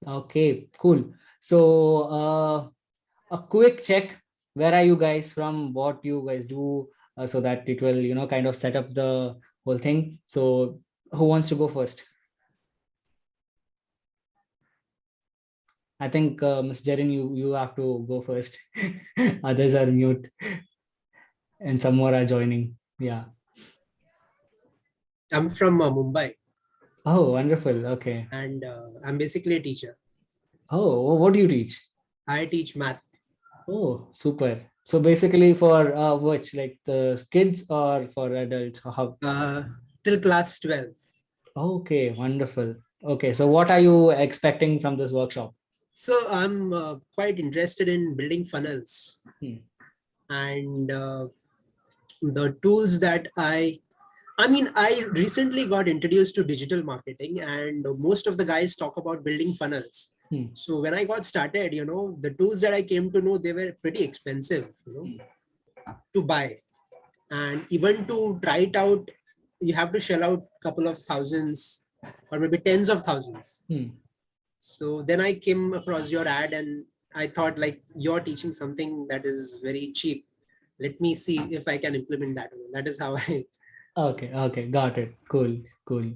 Okay, cool. So a quick check. Where are you guys from? What you guys do, so that it will, kind of set up the whole thing. So who wants to go first? I think Ms. Jarin, you have to go first. Others are mute and some more are joining. Yeah. I'm from Mumbai, Oh, wonderful. Okay. and I'm basically a teacher. Oh, what do you teach? I teach math. Oh, super. So basically for which, like the kids or for adults? How? Till class 12. Okay, wonderful. Okay, so what are you expecting from this workshop? So I'm quite interested in building funnels, Hmm. and the tools that I recently got introduced to digital marketing, and most of the guys talk about building funnels. Hmm. So when I got started, the tools that I came to know, they were pretty expensive, to buy. And even to try it out, you have to shell out a couple of thousands or maybe tens of thousands. Hmm. So then I came across your ad, and I thought, like, you're teaching something that is very cheap. Let me see if I can implement that. That is how I. Okay, okay, got it. Cool, cool.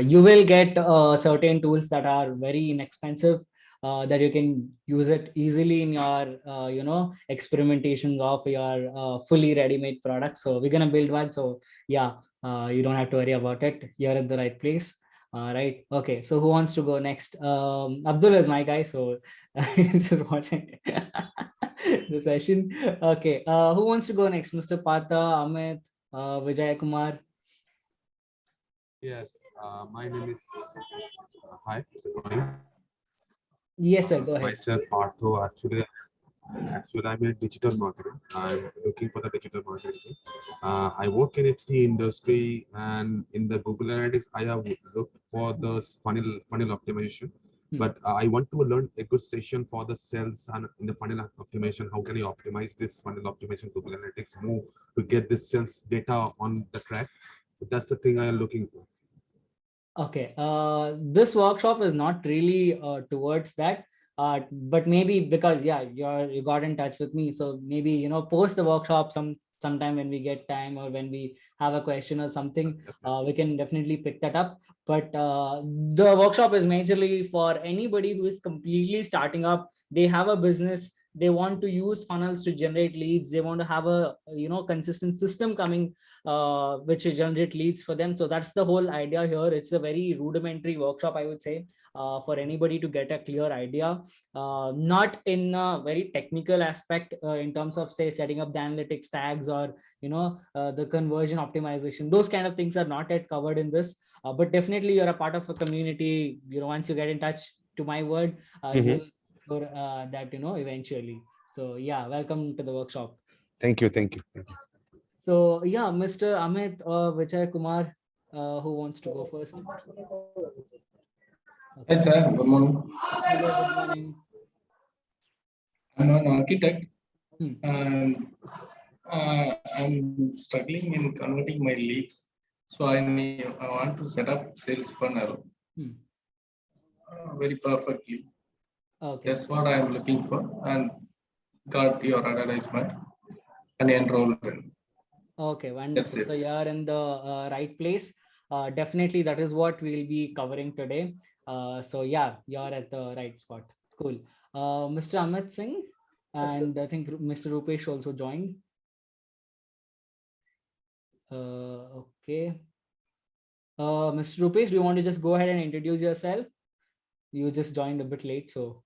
You will get certain tools that are very inexpensive, that you can use it easily in your experimentations of your fully ready-made products. So we're gonna build one. So yeah, you don't have to worry about it. You're at the right place. Right. Okay. So who wants to go next? Abdul is my guy. So he's just watching the session. Okay. Who wants to go next? Mr. Pata, Amit, Vijay Kumar. Yes, my name is hi. Good morning. Yes, sir. Go ahead. Myself, Partho. Actually, I'm a digital marketer. I'm looking for the digital marketing. I work in the industry, and in the Google Analytics, I have looked for the funnel optimization. But I want to learn a good session for the sales and in the funnel optimization. How can I optimize this funnel optimization Google Analytics move to get this sales data on the track? That's the thing I am looking for. Okay, this workshop is not really towards that, but maybe because you got in touch with me, so maybe post the workshop sometime when we get time, or when we have a question or something, we can definitely pick that up. But the workshop is majorly for anybody who is completely starting up. They have a business, they want to use funnels to generate leads, they want to have a consistent system coming which generate leads for them. So that's the whole idea here. It's a very rudimentary workshop, I would say, for anybody to get a clear idea, not in a very technical aspect, in terms of, say, setting up the analytics tags, or the conversion optimization. Those kind of things are not yet covered in this, but definitely you're a part of a community. Once you get in touch, to my word, you'll that eventually. So yeah, welcome to the workshop. Thank you. Thank you. Thank you. So yeah, Mr. Amit or Vijay Kumar, who wants to go first? Hi sir, good morning. Good morning. I'm an architect, Hmm. and I'm struggling in converting my leads. So I want to set up sales funnel very perfectly. Okay. That's what I'm looking for, and got your advertisement and enrolled in. Okay, wonderful. So you're in the right place. Definitely, that is what we'll be covering today. So yeah, you're at the right spot. Cool. Mr. Amit Singh, and I think Mr. Rupesh also joined. Okay. Mr. Rupesh, do you want to just go ahead and introduce yourself? You just joined a bit late, so.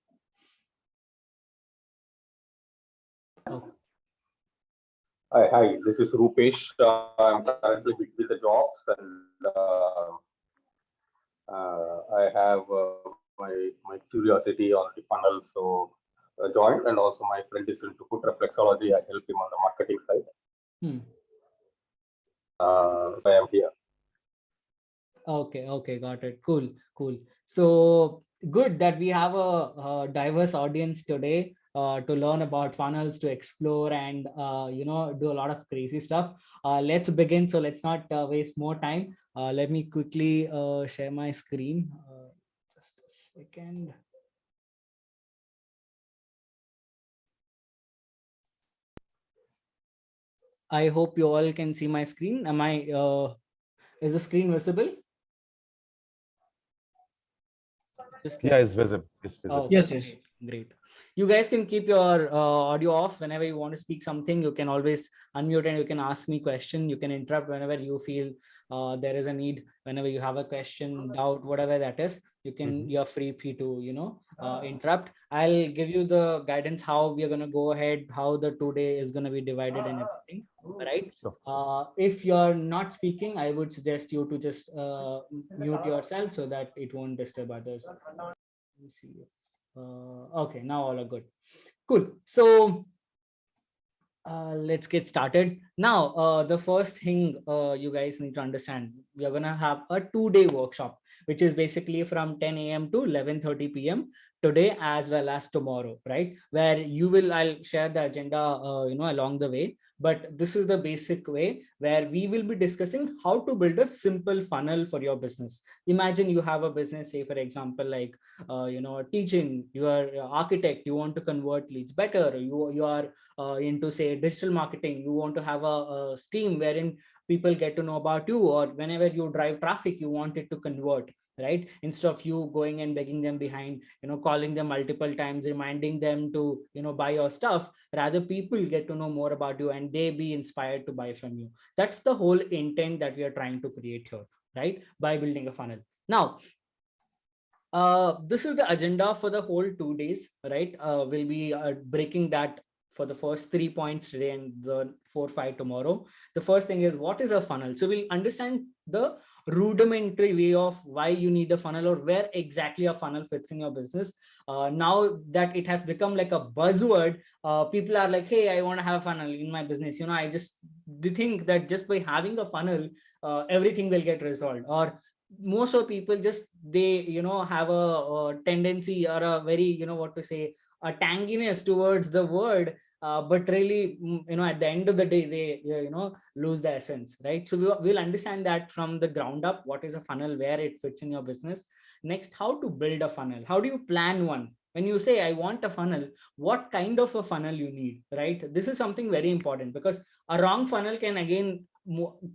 Oh. Hi, this is Rupesh. I'm currently with the jobs, and I have my curiosity on the funnel, so I joined, and also my friend is into food reflexology. I help him on the marketing side. So I am here. Okay, got it. Cool. So good that we have a diverse audience today to learn about funnels, to explore, and do a lot of crazy stuff. Let's begin. So let's not waste more time. Let me quickly share my screen. Just a second. I hope you all can see my screen. Am I, is the screen visible? Just Yeah, it's visible. It's visible. okay, Yes, yes. great. You guys can keep your audio off whenever you want to speak something. You can always unmute and you can ask me question. You can interrupt whenever you feel there is a need. Whenever you have a question, doubt, whatever that is, you can, you're free to, you know, interrupt. I'll give you the guidance how we are going to go ahead, how the 2 day is going to be divided and everything, right? Sure. If you're not speaking, I would suggest you to just mute yourself so that it won't disturb others. Let me see. Okay, now all are good. Cool. So let's get started. Now, the first thing you guys need to understand, we are gonna have a 2 day workshop, which is basically from 10 a.m. to 11:30 p.m. today as well as tomorrow, right? Where you will, I'll share the agenda, you know, along the way. But this is the basic way where we will be discussing how to build a simple funnel for your business. Imagine you have a business, say for example, like you know, teaching. You are an architect. You want to convert leads better. You are into say digital marketing. You want to have a stream wherein people get to know about you, or whenever you drive traffic, you want it to convert, right? Instead of you going and begging them behind, you know, calling them multiple times, reminding them to, you know, buy your stuff, rather people get to know more about you and they be inspired to buy from you. That's the whole intent that we are trying to create here, right? By building a funnel. Now, this is the agenda for the whole 2 days, right? We'll be breaking that for the first 3 points today and the 4-5 tomorrow. The first thing is, what is a funnel? So we'll understand the rudimentary way of why you need a funnel or where exactly a funnel fits in your business. Now that it has become like a buzzword, people are like, hey, I want to have a funnel in my business. You know, they think that just by having a funnel, everything will get resolved. Or most of people just, they, you know, have a tendency or a very, you know, what to say, a tanginess towards the word, but really, you know, at the end of the day, they, you know, lose the essence, right? So we'll understand that from the ground up, what is a funnel, where it fits in your business. Next, how to build a funnel, how do you plan one? When you say I want a funnel, what kind of a funnel you need, right? This is something very important, because a wrong funnel can again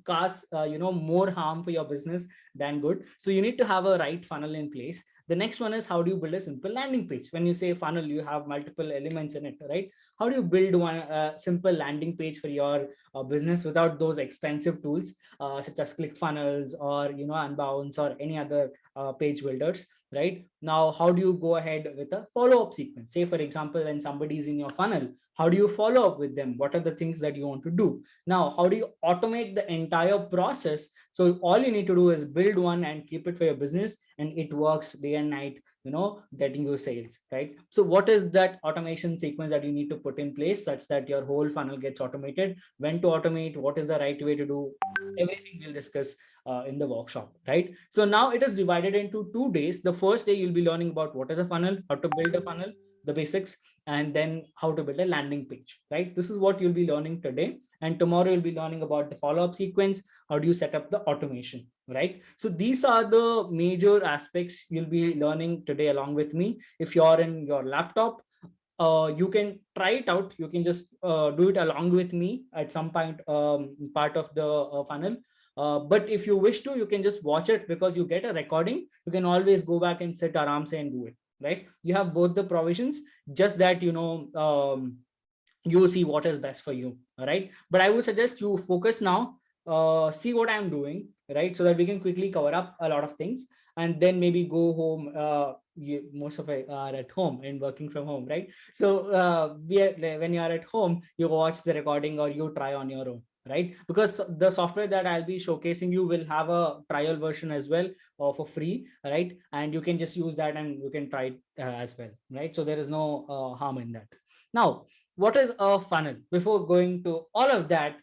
cause you know, more harm for your business than good. So you need to have a right funnel in place. The next one is, how do you build a simple landing page? When you say funnel, you have multiple elements in it, right? How do you build one simple landing page for your business without those expensive tools such as ClickFunnels or, you know, Unbounce or any other page builders, right? Now, how do you go ahead with a follow-up sequence? Say for example, when somebody is in your funnel, how do you follow up with them? What are the things that you want to do? Now, how do you automate the entire process? So all you need to do is build one and keep it for your business, and it works day and night, you know, getting you sales, right? So what is that automation sequence that you need to put in place such that your whole funnel gets automated? When to automate? What is the right way to do? Everything we'll discuss in the workshop, right? So now it is divided into 2 days. The first day you'll be learning about what is a funnel, how to build a funnel, the basics, and then how to build a landing page, right? This is what you'll be learning today. And tomorrow you'll be learning about the follow-up sequence. How do you set up the automation, right? So these are the major aspects you'll be learning today along with me. If you're in your laptop, you can try it out. You can just do it along with me at some point, part of the funnel. But if you wish to, you can just watch it, because you get a recording. You can always go back and sit aram se and do it, right? You have both the provisions, just that, you know, you see what is best for you, all right? But I would suggest you focus now, see what I'm doing, right? So that we can quickly cover up a lot of things, and then maybe go home. Most of it are at home and working from home, right? So when you are at home, you watch the recording or you try on your own, right? Because the software that I'll be showcasing you will have a trial version as well, for free, right? And you can just use that and you can try it as well, right? So there is no harm in that. Now, what is a funnel? Before going to all of that,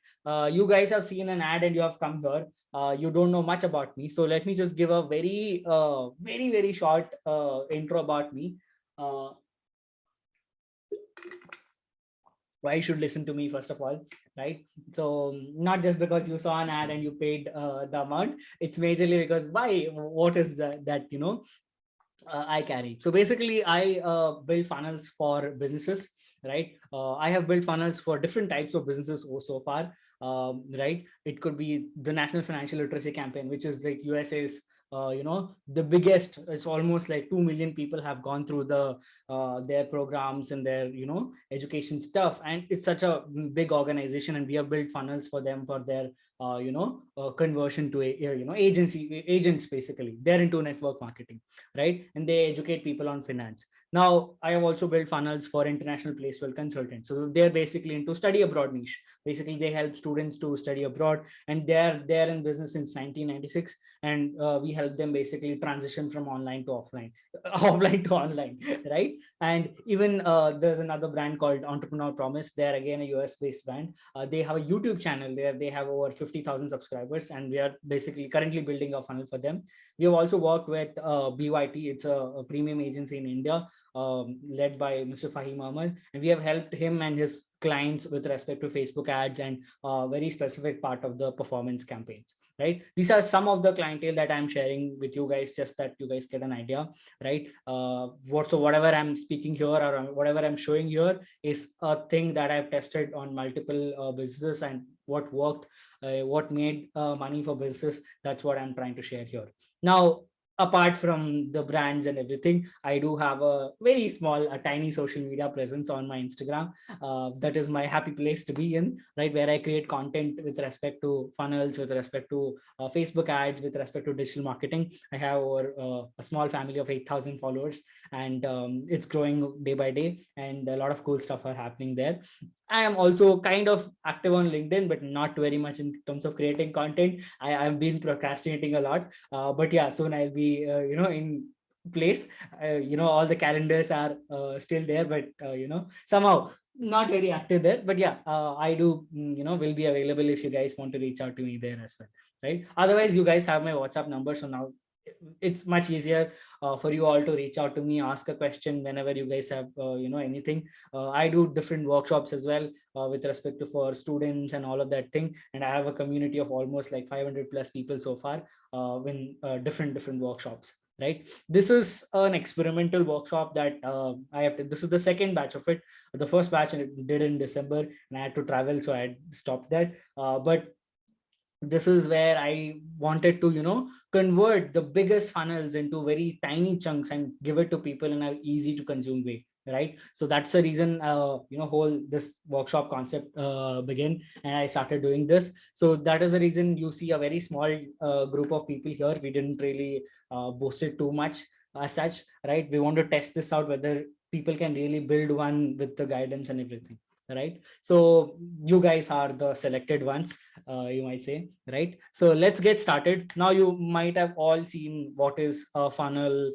you guys have seen an ad and you have come here. You don't know much about me, so let me just give a very very short intro about me. why you should listen to me, first of all, right? So not just because you saw an ad and you paid the amount, it's majorly because why, what is that I carry. So basically, I build funnels for businesses, right? I have built funnels for different types of businesses so far, right? It could be the National Financial Literacy Campaign, which is like USA's, the biggest. It's almost like 2 million people have gone through their programs and their, education stuff, and it's such a big organization, and we have built funnels for them for their conversion to agents. Basically, they're into network marketing, right? And they educate people on finance. Now, I have also built funnels for international placement consultants. So they're basically into study abroad niche. Basically, they help students to study abroad, and they're in business since 1996. And we help them basically transition from online to offline, offline to online, right? And even there's another brand called Entrepreneur Promise. They're again a US-based brand. They have a YouTube channel there. They have over 50,000 subscribers, and we are basically currently building a funnel for them. We have also worked with BYT. It's a premium agency in India, led by Mr. Fahim Ahmed, and we have helped him and his clients with respect to Facebook ads and very specific part of the performance campaigns, right? These are some of the clientele that I'm sharing with you guys, just that you guys get an idea, right? So whatever I'm speaking here or whatever I'm showing here is a thing that I've tested on multiple businesses, and what worked, what made money for businesses. That's what I'm trying to share here. Now, apart from the brands and everything, I do have a very small, a tiny social media presence on my Instagram. That is my happy place to be in, right? Where I create content with respect to funnels, with respect to Facebook ads, with respect to digital marketing. I have over a small family of 8,000 followers, and it's growing day by day, and a lot of cool stuff are happening there. I am also kind of active on LinkedIn, but not very much in terms of creating content. I've been procrastinating a lot, but yeah, soon I'll be, in place. All the calendars are still there, but somehow not very active there. But yeah, I do, will be available if you guys want to reach out to me there as well, right? Otherwise, you guys have my WhatsApp number, so now it's much easier for you all to reach out to me, ask a question whenever you guys have anything. I do different workshops as well with respect to for students and all of that thing, and I have a community of almost like 500 plus people so far in different workshops, right? This is an experimental workshop that this is the second batch of it. The first batch I did in December, and I had to travel, so I stopped that. But this is where I wanted to, convert the biggest funnels into very tiny chunks and give it to people in an easy to consume way, right? So that's the reason, whole this workshop concept began, and I started doing this. So that is the reason you see a very small group of people here. We didn't really boost it too much as such, right? We want to test this out, whether people can really build one with the guidance and everything, right? So you guys are the selected ones, you might say, right? So let's get started. Now, you might have all seen what is a funnel.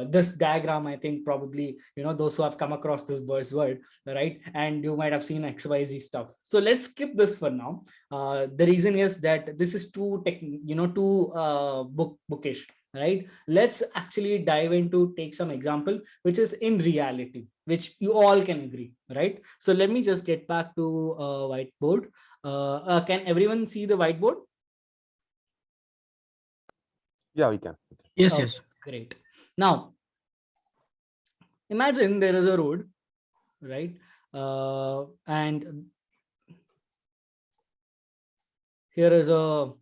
This diagram, I think probably, those who have come across this buzzword, right? And you might have seen XYZ stuff. So let's skip this for now. The reason is that this is too bookish, right? Let's actually dive into, take some example, which is in reality, which you all can agree, right? So let me just get back to whiteboard. Can everyone see the whiteboard? Yeah, we can. Yes, Oh, yes. great. Now, imagine there is a road, right? And here is a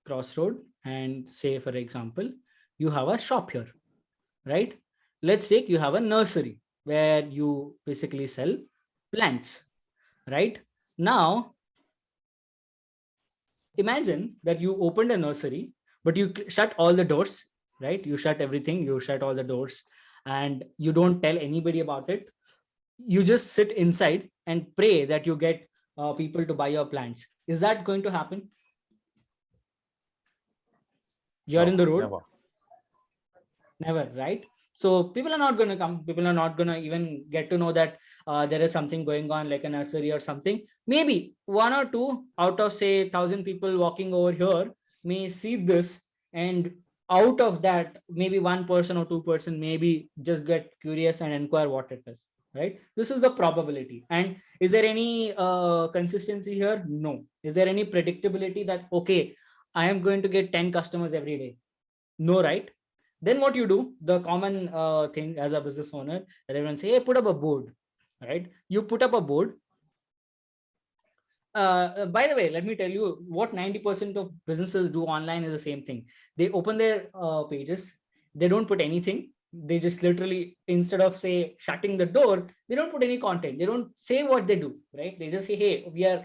crossroad, and say, for example, you have a shop here, right? Let's take, you have a nursery where you basically sell plants, right? Now, imagine that you opened a nursery, but you shut all the doors, right? You shut everything, you shut all the doors, and you don't tell anybody about it. You just sit inside and pray that you get people to buy your plants. Is that going to happen? You're in the road. Never, right? So people are not going to come. People are not going to even get to know that there is something going on, like a nursery or something. Maybe one or two out of, say, 1,000 people walking over here may see this, and out of that, maybe 1% or 2% maybe just get curious and inquire what it is, right? This is the probability. And is there any consistency here? No. Is there any predictability that, okay, I am going to get 10 customers every day? No, right? Then what you do, the common thing as a business owner, that everyone say, hey, put up a board, right? You put up a board. By the way, let me tell you what 90% of businesses do online is the same thing. They open their pages, they don't put anything. They just literally, instead of say shutting the door, they don't put any content. They don't say what they do, right? They just say, hey, we are,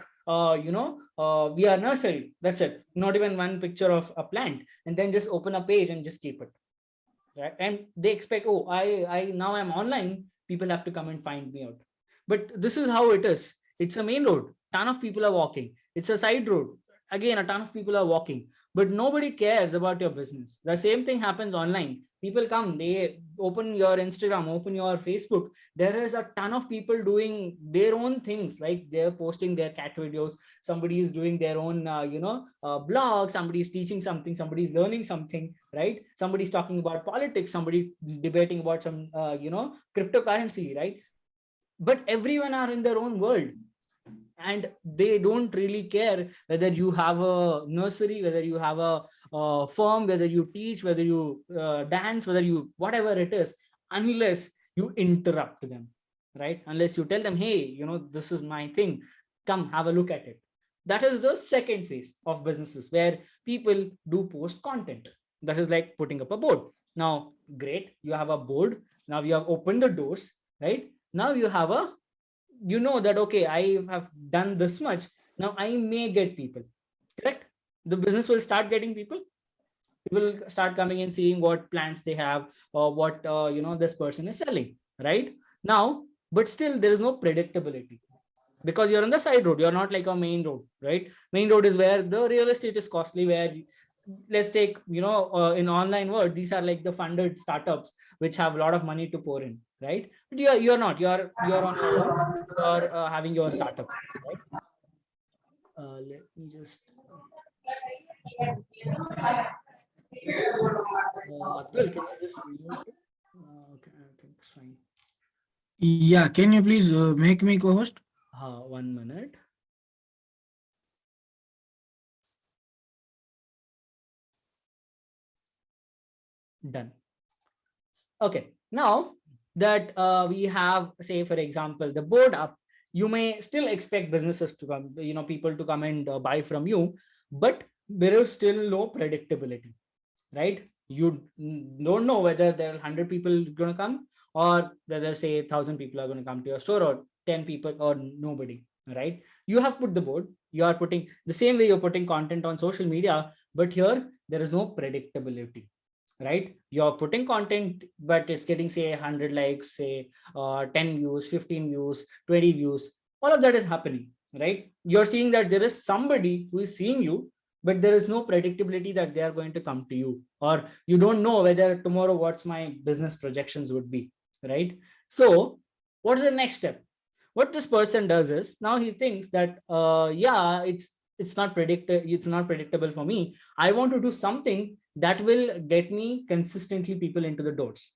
we are nursery. That's it. Not even one picture of a plant, and then just open a page and just keep it, right? And they expect, oh, I now I'm online. People have to come and find me out. But this is how it is. It's a main road. Ton of people are walking. It's a side road. Again, a ton of people are walking, but nobody cares about your business. The same thing happens online. People come, they open your Instagram, open your Facebook. There is a ton of people doing their own things, like they're posting their cat videos. Somebody is doing their own, blog. Somebody is teaching something. Somebody is learning something, right? Somebody's talking about politics. Somebody debating about some, cryptocurrency, right? But everyone are in their own world, and they don't really care whether you have a nursery, whether you have a firm, whether you teach, whether you dance, whether you whatever it is, unless you interrupt them, right? Unless you tell them, hey, this is my thing, come have a look at it. That is the second phase of businesses, where people do post content. That is like putting up a board. Now, great, you have a board. Now you have opened the doors, right? Now you have a, that, okay, I have done this much. Now I may get people, correct? The business will start getting people. People will start coming and seeing what plants they have, or what, this person is selling, right? Now, but still there is no predictability, because you're on the side road. You're not like a main road, right? Main road is where the real estate is costly, where let's take, in online world, these are like the funded startups which have a lot of money to pour in, right? But you're not, you're on your own. You're having your startup, right? Let me just Abdul, can you just mute it? Okay, I think it's fine. Yeah, can you please make me co-host? 1 minute. Done. Okay, now that we have, say, for example, the board up, you may still expect businesses to come, people to come and buy from you, but there is still no predictability, right? You don't know whether there are 100 people going to come, or whether, say, 1,000 people are going to come to your store, or 10 people, or nobody, right? You have put the board. You are putting the same way you're putting content on social media, but here there is no predictability, right? You're putting content, but it's getting, say, 100 likes, say, 10 views, 15 views, 20 views. All of that is happening, right? You're seeing that there is somebody who is seeing you, but there is no predictability that they are going to come to you, or you don't know whether tomorrow what's my business projections would be, right? So what is the next step? What this person does is, now he thinks that, yeah, it's not predictable for me. I want to do something that will get me consistently people into the doors,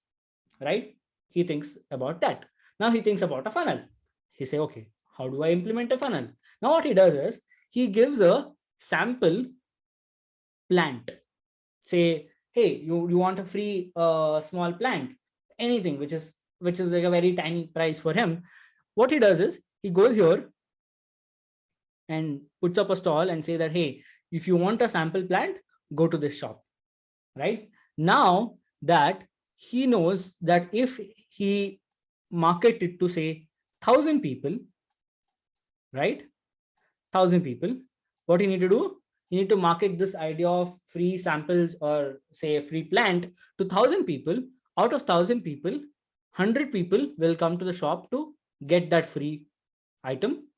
right? He thinks about that. Now he thinks about a funnel. He say, okay, how do I implement a funnel? Now what he does is, he gives a sample plant. Say, hey, you want a free small plant, anything which is like a very tiny price for him. What he does is, he goes here and puts up a stall and say that, hey, if you want a sample plant, go to this shop, right? Now that he knows that if he market it to, say, 1,000 people, right? 1,000 people, what you need to do, you need to market this idea of free samples, or say a free plant, to 1,000 people. Out of 1,000 people, 100 people will come to the shop to get that free item,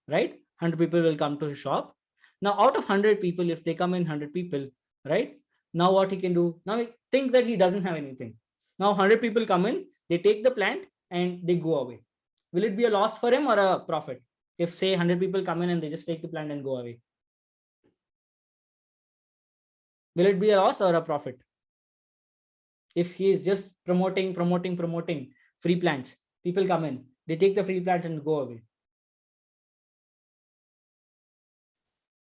right? 100 people will come to his shop. Now out of 100 people, if they come in 100 people, right? Now what he can do, now he thinks that he doesn't have anything. Now 100 people come in, they take the plant and they go away. Will it be a loss for him or a profit? If, say, 100 people come in and they just take the plant and go away, will it be a loss or a profit? If he is just promoting free plants, people come in, They take the free plans and go away.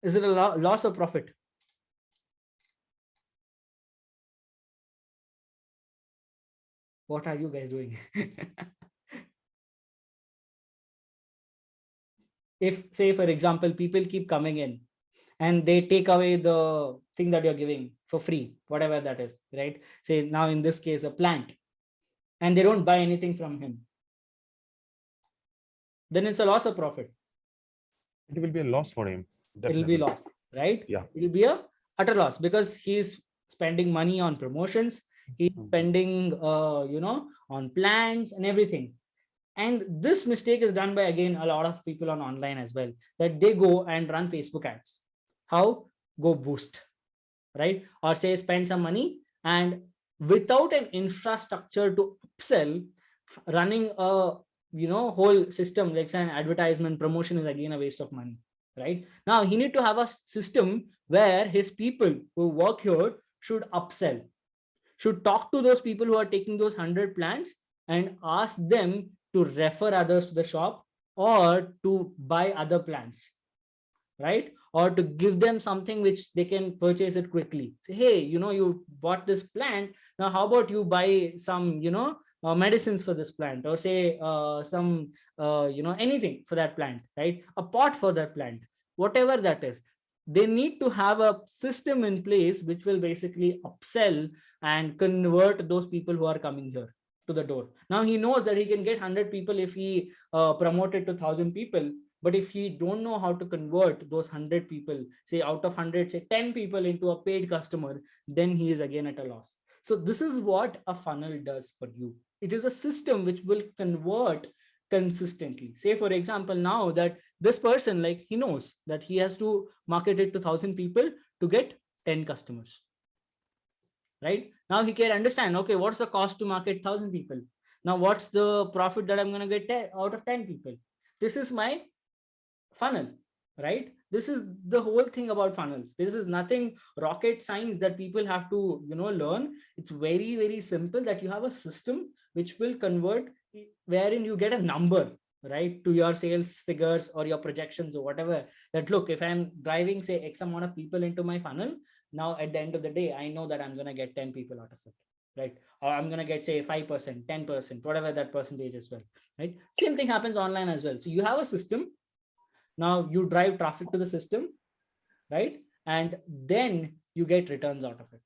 Is it a loss or profit? What are you guys doing? If, say, for example, people keep coming in and they take away the thing that you're giving for free, whatever that is, right? Say now in this case, a plant, and they don't buy anything from him, then it's a loss or profit? It will be a loss for him. It'll be loss, right? Yeah. It'll be a utter loss because he's spending money on promotions, he's spending, on plans and everything. And this mistake is done by, again, a lot of people on online as well, that they go and run Facebook ads. How? Go boost, right? Or say spend some money, and without an infrastructure to upsell, running a whole system like an advertisement promotion is again a waste of money, right? Now he need to have a system where his people who work here should upsell, should talk to those people who are taking those 100 plans and ask them to refer others to the shop or to buy other plans, right? Or to give them something which they can purchase it quickly. Say, hey, you bought this plant, now how about you buy some medicines for this plant, or say some anything for that plant, right? A pot for that plant, whatever that is. They need to have a system in place which will basically upsell and convert those people who are coming here to the door. Now he knows that he can get 100 people if he promoted to 1,000 people. But if he don't know how to convert those 100 people, say out of 100, say 10 people into a paid customer, then he is again at a loss. So this is what a funnel does for you. It is a system which will convert consistently. Say, for example, now that this person, like, he knows that he has to market it to 1,000 people to get 10 customers. Right? Now he can understand, okay, what's the cost to market 1,000 people? Now, what's the profit that I'm going to get out of 10 people? This is my funnel, right? This is the whole thing about funnels. This is nothing rocket science that people have to, learn. It's very, very simple, that you have a system which will convert, wherein you get a number, right, to your sales figures or your projections or whatever. That, look, if I'm driving, say, X amount of people into my funnel, now at the end of the day, I know that I'm going to get 10 people out of it, right? Or I'm going to get, say, 5%, 10%, whatever that percentage as well, right? Same thing happens online as well. So you have a system. Now you drive traffic to the system, right? And then you get returns out of it,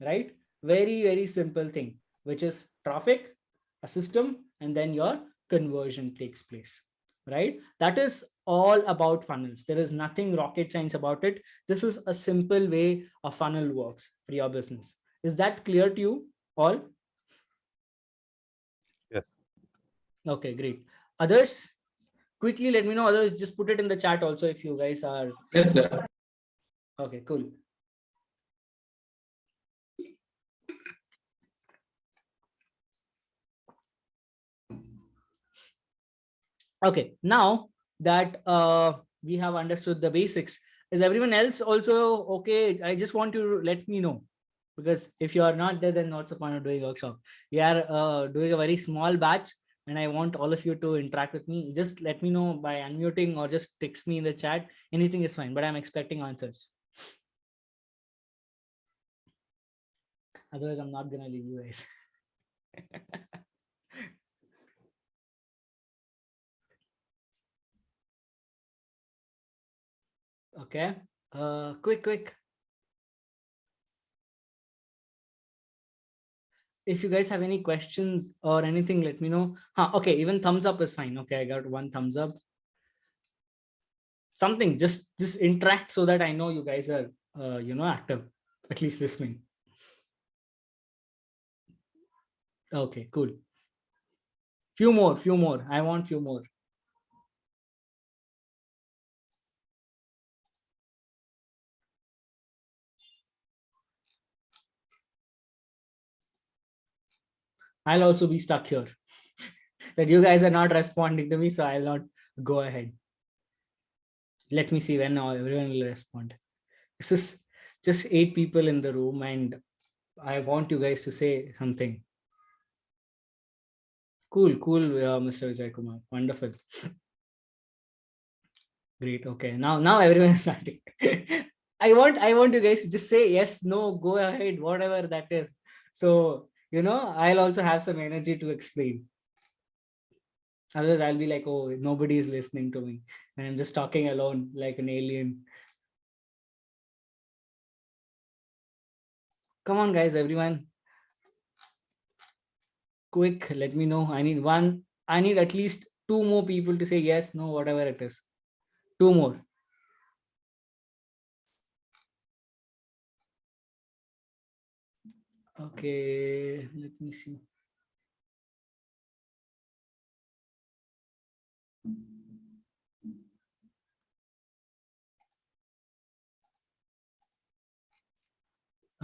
right? Very, very simple thing, which is traffic, a system, and then your conversion takes place, right? That is all about funnels. There is nothing rocket science about it. This is a simple way a funnel works for your business. Is that clear to you all? Yes. Okay, great. Others, quickly let me know. Others, just put it in the chat also if you guys are. Yes, sir. Okay, cool. Okay, now that we have understood the basics, is everyone else also okay? I just want you to let me know, because if you are not there, then what's the point of doing workshop? We are doing a very small batch, and I want all of you to interact with me. Just let me know by unmuting or just text me in the chat. Anything is fine, but I'm expecting answers. Otherwise, I'm not gonna leave you guys. Okay, quick. If you guys have any questions or anything, let me know. Okay, even thumbs up is fine. Okay, I got one thumbs up. Something, just interact so that I know you guys are, active, at least listening. Okay, cool. Few more. I want few more. I'll also be stuck here. That you guys are not responding to me, so I'll not go ahead. Let me see when everyone will respond. This is just 8 people in the room, and I want you guys to say something. Cool, Mr. Vijay Kumar. Wonderful. Great. Okay. Now everyone is starting. I want you guys to just say yes, no, go ahead, whatever that is. So, I'll also have some energy to explain. Otherwise, I'll be like, oh, nobody is listening to me. And I'm just talking alone like an alien. Come on, guys, everyone. Quick, let me know. I need at least 2 more people to say yes, no, whatever it is. 2 more. Okay, let me see.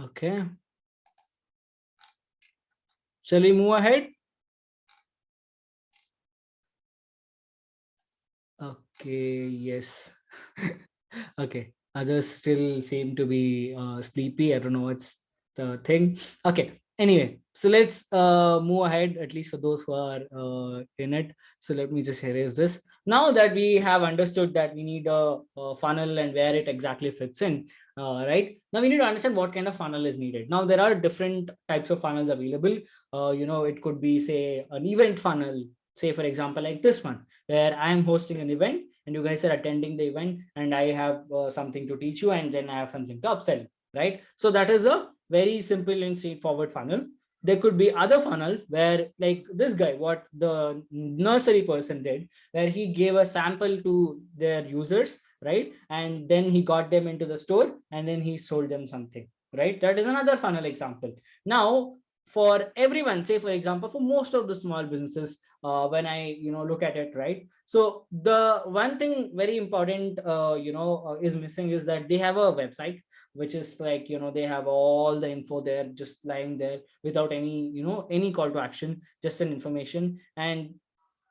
Okay. Shall we move ahead? Okay, yes. Okay, others still seem to be sleepy. I don't know what's the thing. Okay, anyway, so let's move ahead, at least for those who are in it. So let me just erase this. Now that we have understood that we need a funnel and where it exactly fits in, right? Now we need to understand what kind of funnel is needed. Now there are different types of funnels available. It could be, say, an event funnel, say for example, like this one, where I am hosting an event and you guys are attending the event and I have something to teach you and then I have something to upsell, right? So that is a very simple and straightforward funnel. There could be other funnel where, like this guy, what the nursery person did, where he gave a sample to their users, right? And then he got them into the store and then he sold them something, right? That is another funnel example. Now, for everyone, say for example, for most of the small businesses, when I look at it, right? So the one thing very important is missing is that they have a website which is like, they have all the info there just lying there without any call to action, just an information. And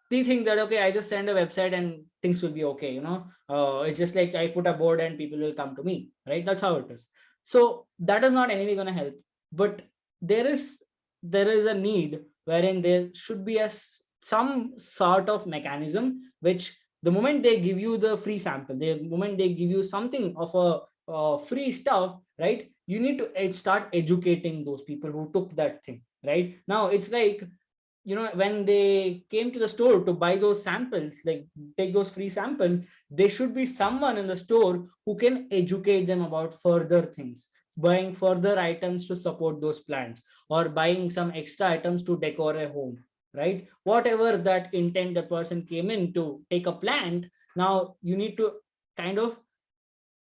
they think that, okay, I just send a website and things will be okay, it's just like I put a board and people will come to me, right? That's how it is. So that is not anyway going to help. But there is a need wherein there should be some sort of mechanism which, the moment they give you the free sample, the moment they give you something of a free stuff, right, you need to start educating those people who took that thing. Right now it's like, when they came to the store to buy those samples, like take those free samples, there should be someone in the store who can educate them about further things, buying further items to support those plants, or buying some extra items to decor a home, right? Whatever that intent the person came in to take a plant, now you need to kind of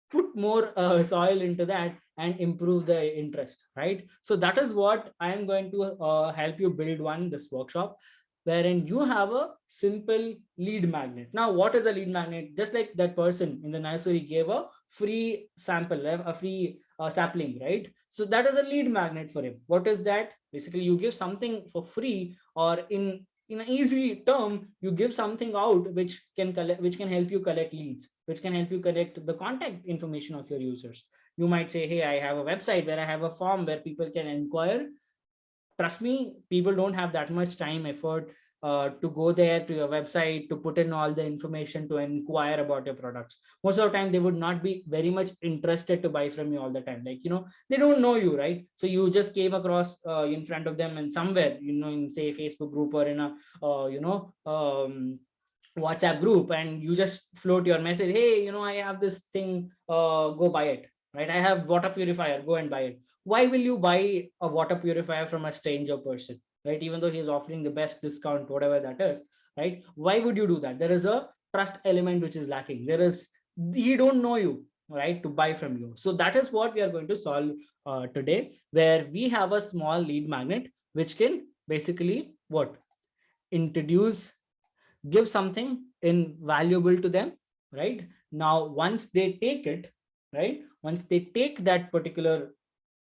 put more soil into that and improve the interest, right? So that is what I am going to help you build this workshop, wherein you have a simple lead magnet. Now what is a lead magnet? Just like that person in the nursery gave a free sample, a free sapling, right? So that is a lead magnet for him. What is that? Basically you give something for free, or in an easy term, you give something out which can help you collect leads, which can help you collect the contact information of your users. You might say, hey, I have a website where I have a form where people can inquire. Trust me, people don't have that much time, effort to go there to your website, to put in all the information, to inquire about your products. Most of the time, they would not be very much interested to buy from you all the time. Like, they don't know you, right? So you just came across in front of them and somewhere, in say Facebook group or in a, WhatsApp group, and you just float your message, hey, I have this thing, go buy it, right? I have water purifier, go and buy it. Why will you buy a water purifier from a stranger person, right? Even though he's offering the best discount, whatever that is, right? Why would you do that? There is a trust element which is lacking. He don't know you, right, to buy from you. So that is what we are going to solve today, where we have a small lead magnet which can basically give something invaluable to them, right? Now once they take it, right, once they take that particular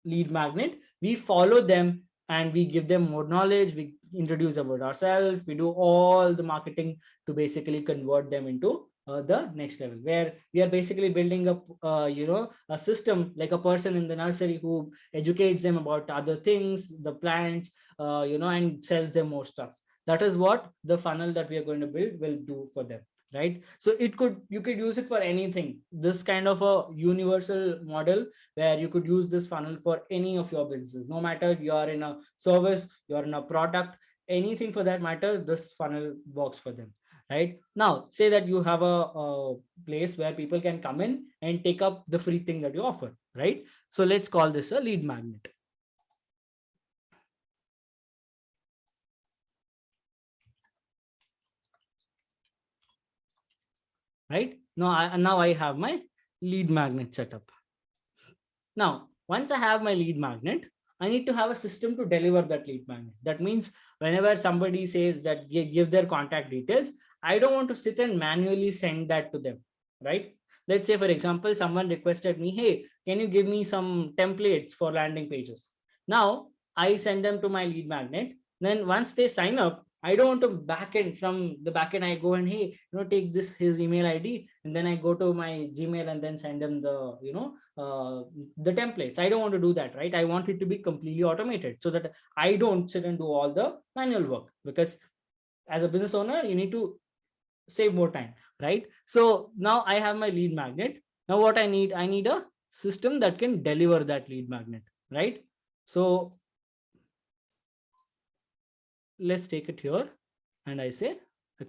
lead magnet, we follow them and we give them more knowledge, we introduce about ourselves, we do all the marketing to basically convert them into the next level, where we are basically building up a system, like a person in the nursery who educates them about other things, the plants, and sells them more stuff. That is what the funnel that we are going to build will do for them, right? So you could use it for anything. This kind of a universal model where you could use this funnel for any of your businesses, no matter you are in a service, you're in a product, anything for that matter, this funnel works for them. Right now, say that you have a place where people can come in and take up the free thing that you offer, right? So let's call this a lead magnet. Right now I have my lead magnet set up. Now, once I have my lead magnet, I need to have a system to deliver that lead magnet. That means whenever somebody says that give their contact details, I don't want to sit and manually send that to them, right? Let's say, for example, someone requested me, hey, can you give me some templates for landing pages? Now, I send them to my lead magnet. Then once they sign up, I don't want to backend from the backend. I go and, hey, take his email ID, and then I go to my Gmail and then send them the, the templates. I don't want to do that, right? I want it to be completely automated so that I don't sit and do all the manual work, because as a business owner, you need to save more time, right? So now I have my lead magnet. Now what I need a system that can deliver that lead magnet, right? So let's take it here, and I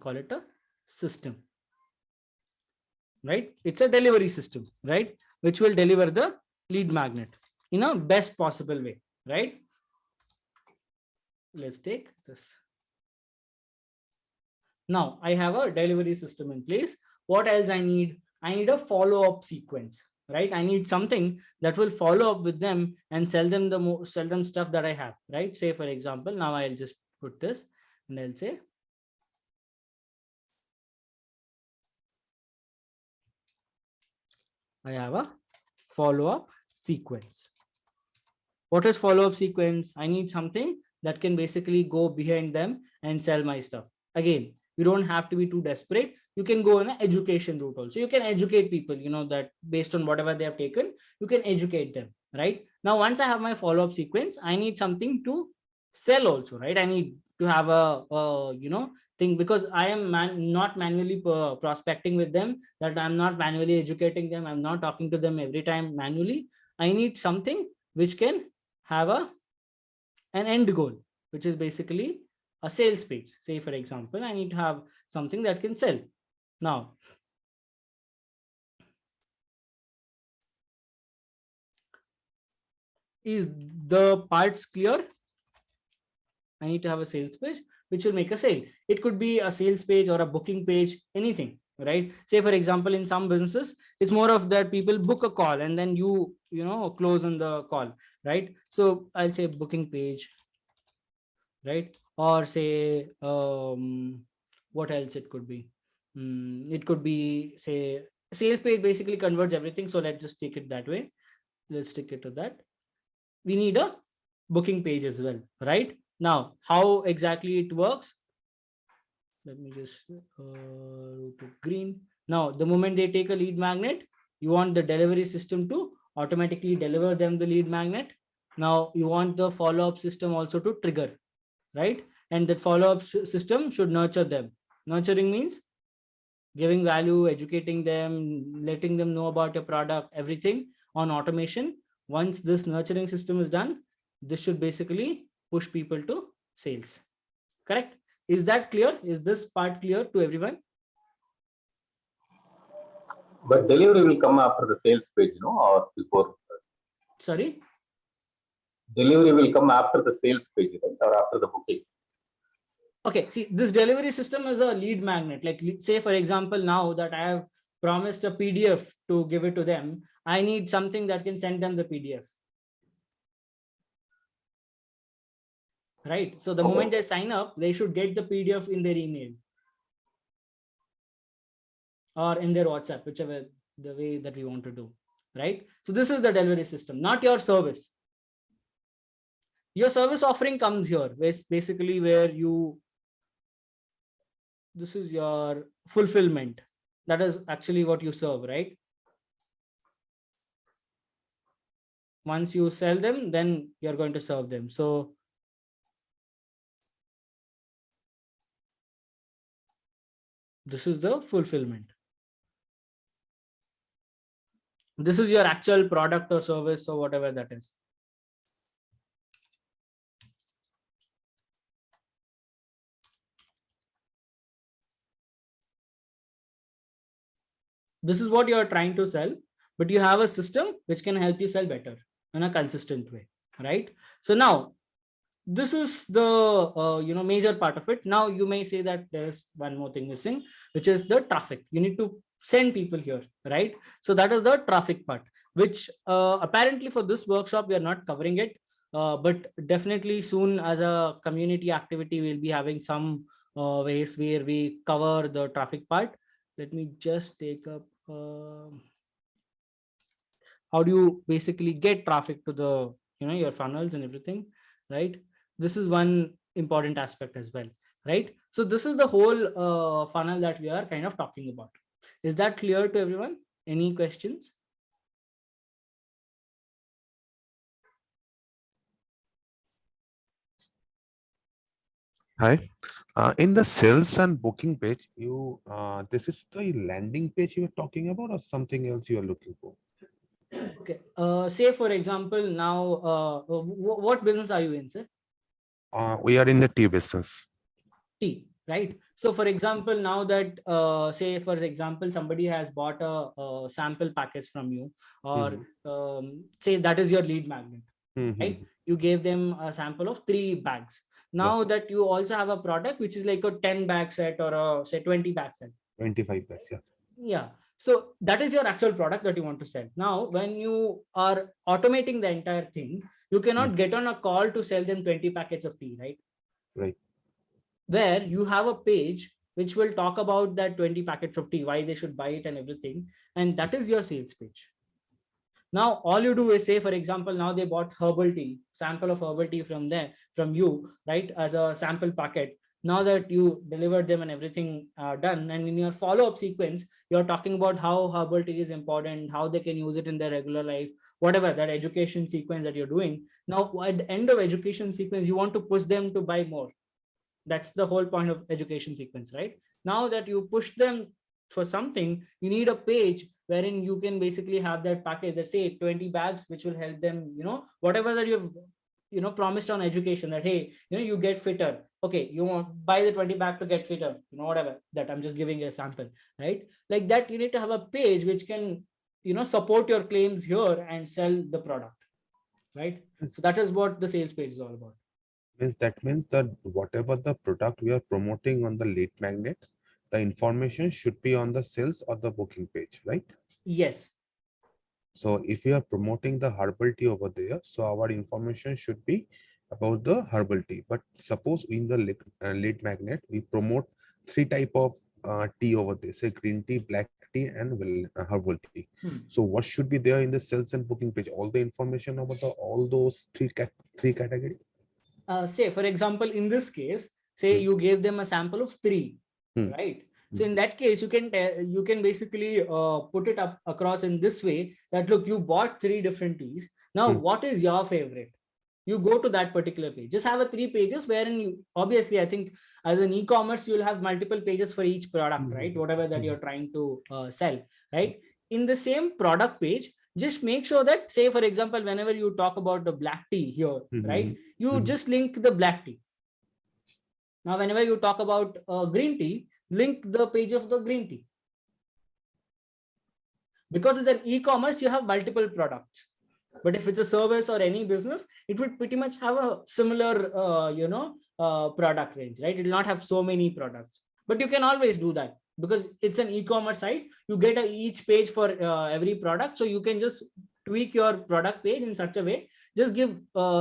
call it a system, right? It's a delivery system, right? Which will deliver the lead magnet in a best possible way, right? Let's take this. Now I have a delivery system in place. What else I need? I need a follow-up sequence, right? I need something that will follow up with them and sell them stuff that I have, right? Say, for example, now I'll just put this and I'll say, I have a follow-up sequence. What is follow-up sequence? I need something that can basically go behind them and sell my stuff. Again, you don't have to be too desperate. You can go in an education route also. You can educate people, that based on whatever they have taken, you can educate them, right? Now, once I have my follow-up sequence, I need something to sell also, right? I need to have a thing, because I am not manually prospecting with them, that I'm not manually educating them. I'm not talking to them every time manually. I need something which can have an end goal, which is basically a sales page. Say, for example, I need to have something that can sell. Now, is the parts clear? I need to have a sales page which will make a sale. It could be a sales page or a booking page, anything, right? Say, for example, in some businesses, it's more of that people book a call and then you close on the call, right? So I'll say booking page, right? Or say, what else it could be? It could be, say, sales page basically converts everything. So let's just take it that way. Let's stick it to that. We need a booking page as well, right? Now, how exactly it works? Let me just route to green. Now, the moment they take a lead magnet, you want the delivery system to automatically deliver them the lead magnet. Now, you want the follow-up system also to trigger, right? And that follow-up system should nurture them. Nurturing means giving value, educating them, letting them know about your product, everything on automation. Once this nurturing system is done, this should basically push people to sales. Correct? Is that clear? Is this part clear to everyone? But delivery will come after the sales page, or before? Sorry? Delivery will come after the sales page, right? Or after the booking? Okay, see, this delivery system is a lead magnet. Like, say, for example, now that I have promised a PDF to give it to them, I need something that can send them the PDF. Right? So the moment they sign up, they should get the PDF in their email or in their WhatsApp, whichever the way that we want to do. Right? So this is the delivery system, not your service. Your service offering comes here, basically where this is your fulfillment. That is actually what you serve, right? Once you sell them, then you're going to serve them. So This is the fulfillment. This is your actual product or service or whatever that is. This is what you are trying to sell, but you have a system which can help you sell better in a consistent way, right? So now this is the major part of it. Now you may say that there's one more thing missing, which is the traffic. You need to send people here, right? So that is the traffic part, which apparently for this workshop we are not covering it, but definitely soon as a community activity we'll be having some ways where we cover the traffic part. Let me just take up how do you basically get traffic to the your funnels and everything, right? This is one important aspect as well, right? So this is the whole funnel that we are kind of talking about. Is that clear to everyone? Any questions? Hi. In the sales and booking page, this is the landing page you were talking about, or something else you are looking for? Okay. Say for example, now, what business are you in, sir? We are in the tea business. Tea, right? So for example, now that say for example somebody has bought a sample package from you, or say that is your lead magnet, right? You gave them a sample of 3 bags. Now that you also have a product which is like a 10 bag set or a say 20 bag set. 25 bags, yeah. Yeah. So that is your actual product that you want to sell. Now, when you are automating the entire thing, you cannot get on a call to sell them 20 packets of tea, right? Right. Where you have a page which will talk about that 20 packets of tea, why they should buy it and everything. And that is your sales page. Now, all you do is say, for example, now they bought herbal tea, sample of herbal tea from you, right? As a sample packet. Now that you delivered them and everything done, and in your follow-up sequence, you're talking about how herbal tea is important, how they can use it in their regular life, whatever that education sequence that you're doing. Now, at the end of education sequence, you want to push them to buy more. That's the whole point of education sequence, right? Now that you push them for something, you need a page wherein you can basically have that package that say 20 bags, which will help them, whatever that you've promised on education, that hey, you get fitter. Okay, you want buy the 20 bag to get fitter, whatever that I'm just giving a sample, right? Like that, you need to have a page which can support your claims here and sell the product, right? So that is what the sales page is all about. That means that whatever the product we are promoting on the lead magnet, the information should be on the sales or the booking page, right? Yes. So if we are promoting the herbal tea over there, so our information should be about the herbal tea. But suppose in the lead magnet, we promote 3 type of tea over there, say green tea, black tea, and herbal tea. So what should be there in the sales and booking page? All the information about all those three categories? Say, for example, in this case, say you gave them a sample of 3, right? So in that case, you can basically put it up across in this way that, look, you bought 3 different teas. Now, what is your favorite? You go to that particular page. Just have a 3 pages wherein you, obviously, I think as an e-commerce, you'll have multiple pages for each product, right? Whatever that you're trying to sell, right? In the same product page, just make sure that, say, for example, whenever you talk about the black tea here, right? You just link the black tea. Now, whenever you talk about green tea, link the page of the green tea. Because it's an e-commerce, you have multiple products. But if it's a service or any business, it would pretty much have a similar, product range, right? It will not have so many products. But you can always do that because it's an e-commerce site. You get each page for every product. So you can just tweak your product page in such a way. Just give,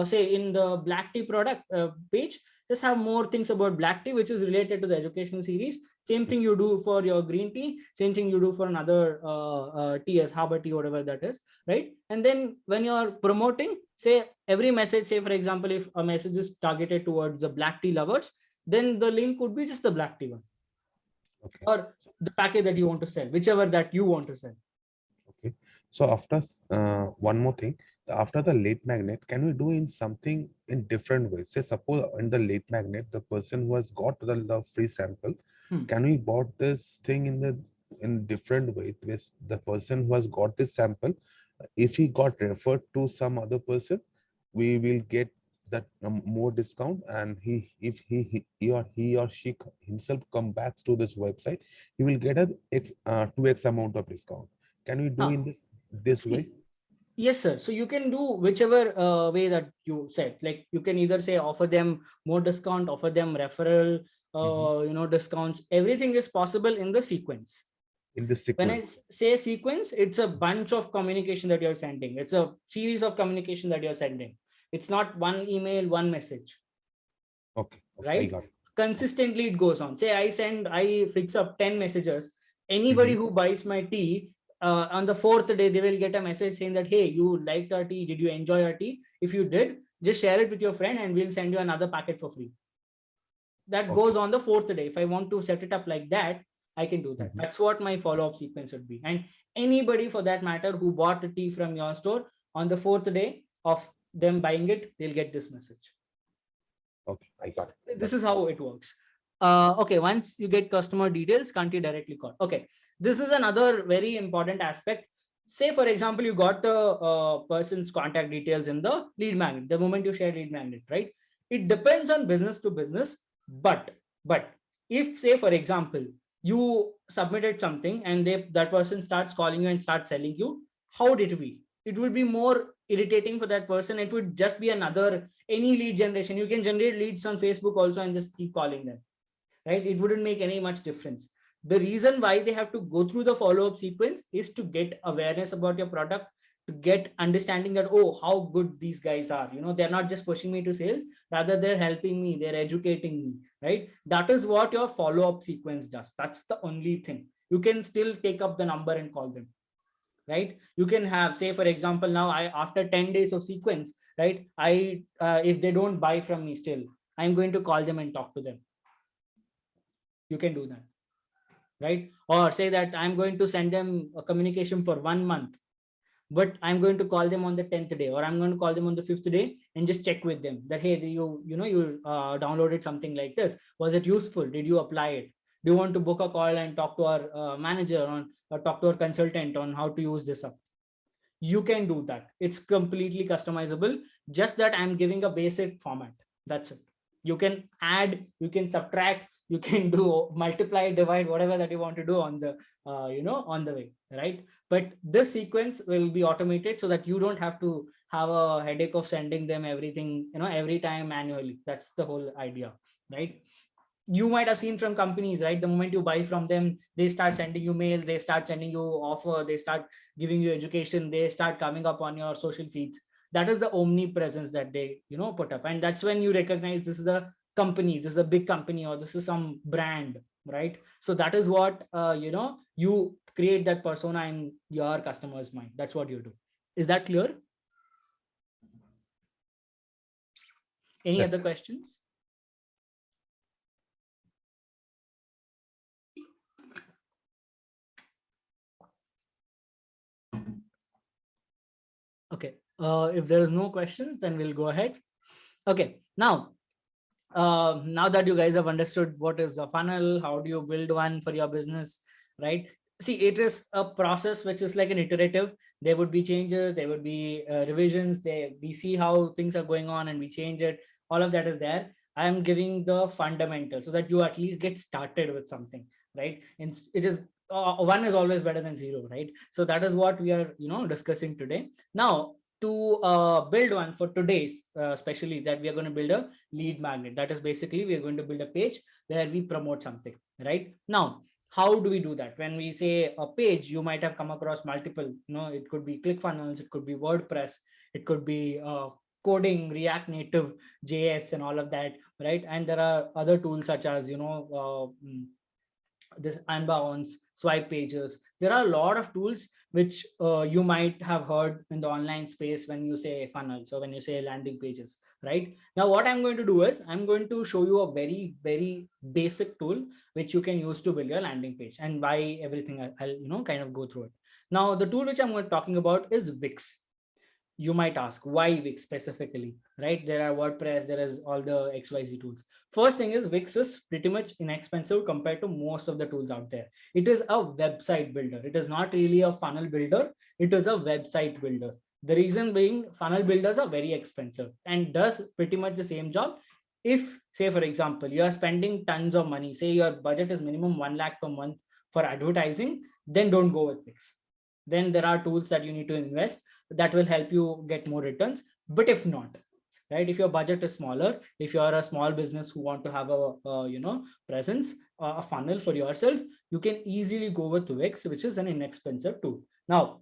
say, in the black tea product page, just have more things about black tea, which is related to the educational series. Same thing you do for your green tea. Same thing you do for another tea, as herbal tea, whatever that is, right? And then when you're promoting, say every message, say for example, if a message is targeted towards the black tea lovers, then the link would be just the black tea one. Okay. Or the package that you want to sell, whichever that you want to sell. Okay. So after one more thing, after the lead magnet, can we do in something in different ways? Say suppose in the lead magnet, the person who has got the free sample Can we bought this thing in different way with the person who has got this sample? If he got referred to some other person, we will get that more discount, and if he or she himself come back to this website, he will get a 2x amount of discount. Can we do in this way? Yes, sir. So you can do whichever way that you said. Like you can either say offer them more discount, offer them referral, discounts. Everything is possible in the sequence. In the sequence. When I say sequence, it's a bunch of communication that you're sending. It's a series of communication that you're sending. It's not one email, one message. Okay. Right? I got it. Consistently it goes on. Say I fix up 10 messages. Anybody who buys my tea, on the 4th day, they will get a message saying that, hey, you liked our tea. Did you enjoy our tea? If you did, just share it with your friend and we'll send you another packet for free. That goes on the 4th day. If I want to set it up like that, I can do that. That's what my follow-up sequence should be. And anybody for that matter who bought a tea from your store, on the 4th day of them buying it, they'll get this message. Okay, I got it. This is how it works. Okay, once you get customer details, can't you directly call? Okay, this is another very important aspect. Say, for example, you got the person's contact details in the lead magnet, the moment you share lead magnet, right? It depends on business to business. But if, say, for example, you submitted something and that person starts calling you and starts selling you, how would it be? It would be more irritating for that person. It would just be any lead generation. You can generate leads on Facebook also and just keep calling them, right? It wouldn't make any much difference. The reason why they have to go through the follow-up sequence is to get awareness about your product, to get understanding that, oh, how good these guys are. They're not just pushing me to sales, rather they're helping me, they're educating me, right? That is what your follow-up sequence does. That's the only thing. You can still take up the number and call them, right? You can have, say, for example, now after 10 days of sequence, right? If they don't buy from me still, I'm going to call them and talk to them. You can do that, right? Or say that I'm going to send them a communication for 1 month, but I'm going to call them on the 10th day, or I'm going to call them on the 5th day and just check with them that, hey, you downloaded something like this. Was it useful? Did you apply it? Do you want to book a call and talk to our manager or talk to our consultant on how to use this up? You can do that. It's completely customizable. Just that I'm giving a basic format. That's it. You can add, you can subtract, you can do multiply, divide, whatever that you want to do on the on the way, right? But this sequence will be automated so that you don't have to have a headache of sending them everything every time manually. That's the whole idea, right? You might have seen from companies, right? The moment you buy from them, they start sending you mails, they start sending you offer, they start giving you education, they start coming up on your social feeds. That is the omnipresence that they put up, and that's when you recognize this is a company, this is a big company, or this is some brand, right? So that is what you create that persona in your customer's mind. That's what you do. Is that clear? Any other questions? Okay, if there is no questions, then we'll go ahead. Okay, now that you guys have understood what is a funnel, how do you build one for your business, right? See, it is a process which is like an iterative. There would be changes, there would be revisions, we see how things are going on and we change it. All of that is there. I am giving the fundamentals so that you at least get started with something, right? And it is one is always better than zero, right? So that is what we are discussing today. Now, to build one for today's, especially that we are going to build a lead magnet. That is basically we are going to build a page where we promote something, right? Now, how do we do that? When we say a page, you might have come across multiple, it could be ClickFunnels, it could be WordPress, it could be coding, React Native, JS, and all of that, right? And there are other tools such as, this Unbounce, Swipe Pages. There are a lot of tools which you might have heard in the online space when you say funnels or when you say landing pages, right? Now, what I'm going to do is I'm going to show you a very, very basic tool which you can use to build your landing page, and why everything I'll kind of go through it. Now, the tool which I'm talking about is Wix. you might ask, why Wix specifically, right? There are WordPress, there is all the XYZ tools. First thing is Wix is pretty much inexpensive compared to most of the tools out there. It is a website builder. It is not really a funnel builder. It is a website builder. The reason being, funnel builders are very expensive and does pretty much the same job. If, say, for example, you are spending tons of money, say your budget is minimum 1 lakh per month for advertising, then don't go with Wix. Then there are tools that you need to invest that will help you get more returns. But if not, right, if your budget is smaller, if you are a small business who want to have a presence, a funnel for yourself, you can easily go with Wix, which is an inexpensive tool. Now,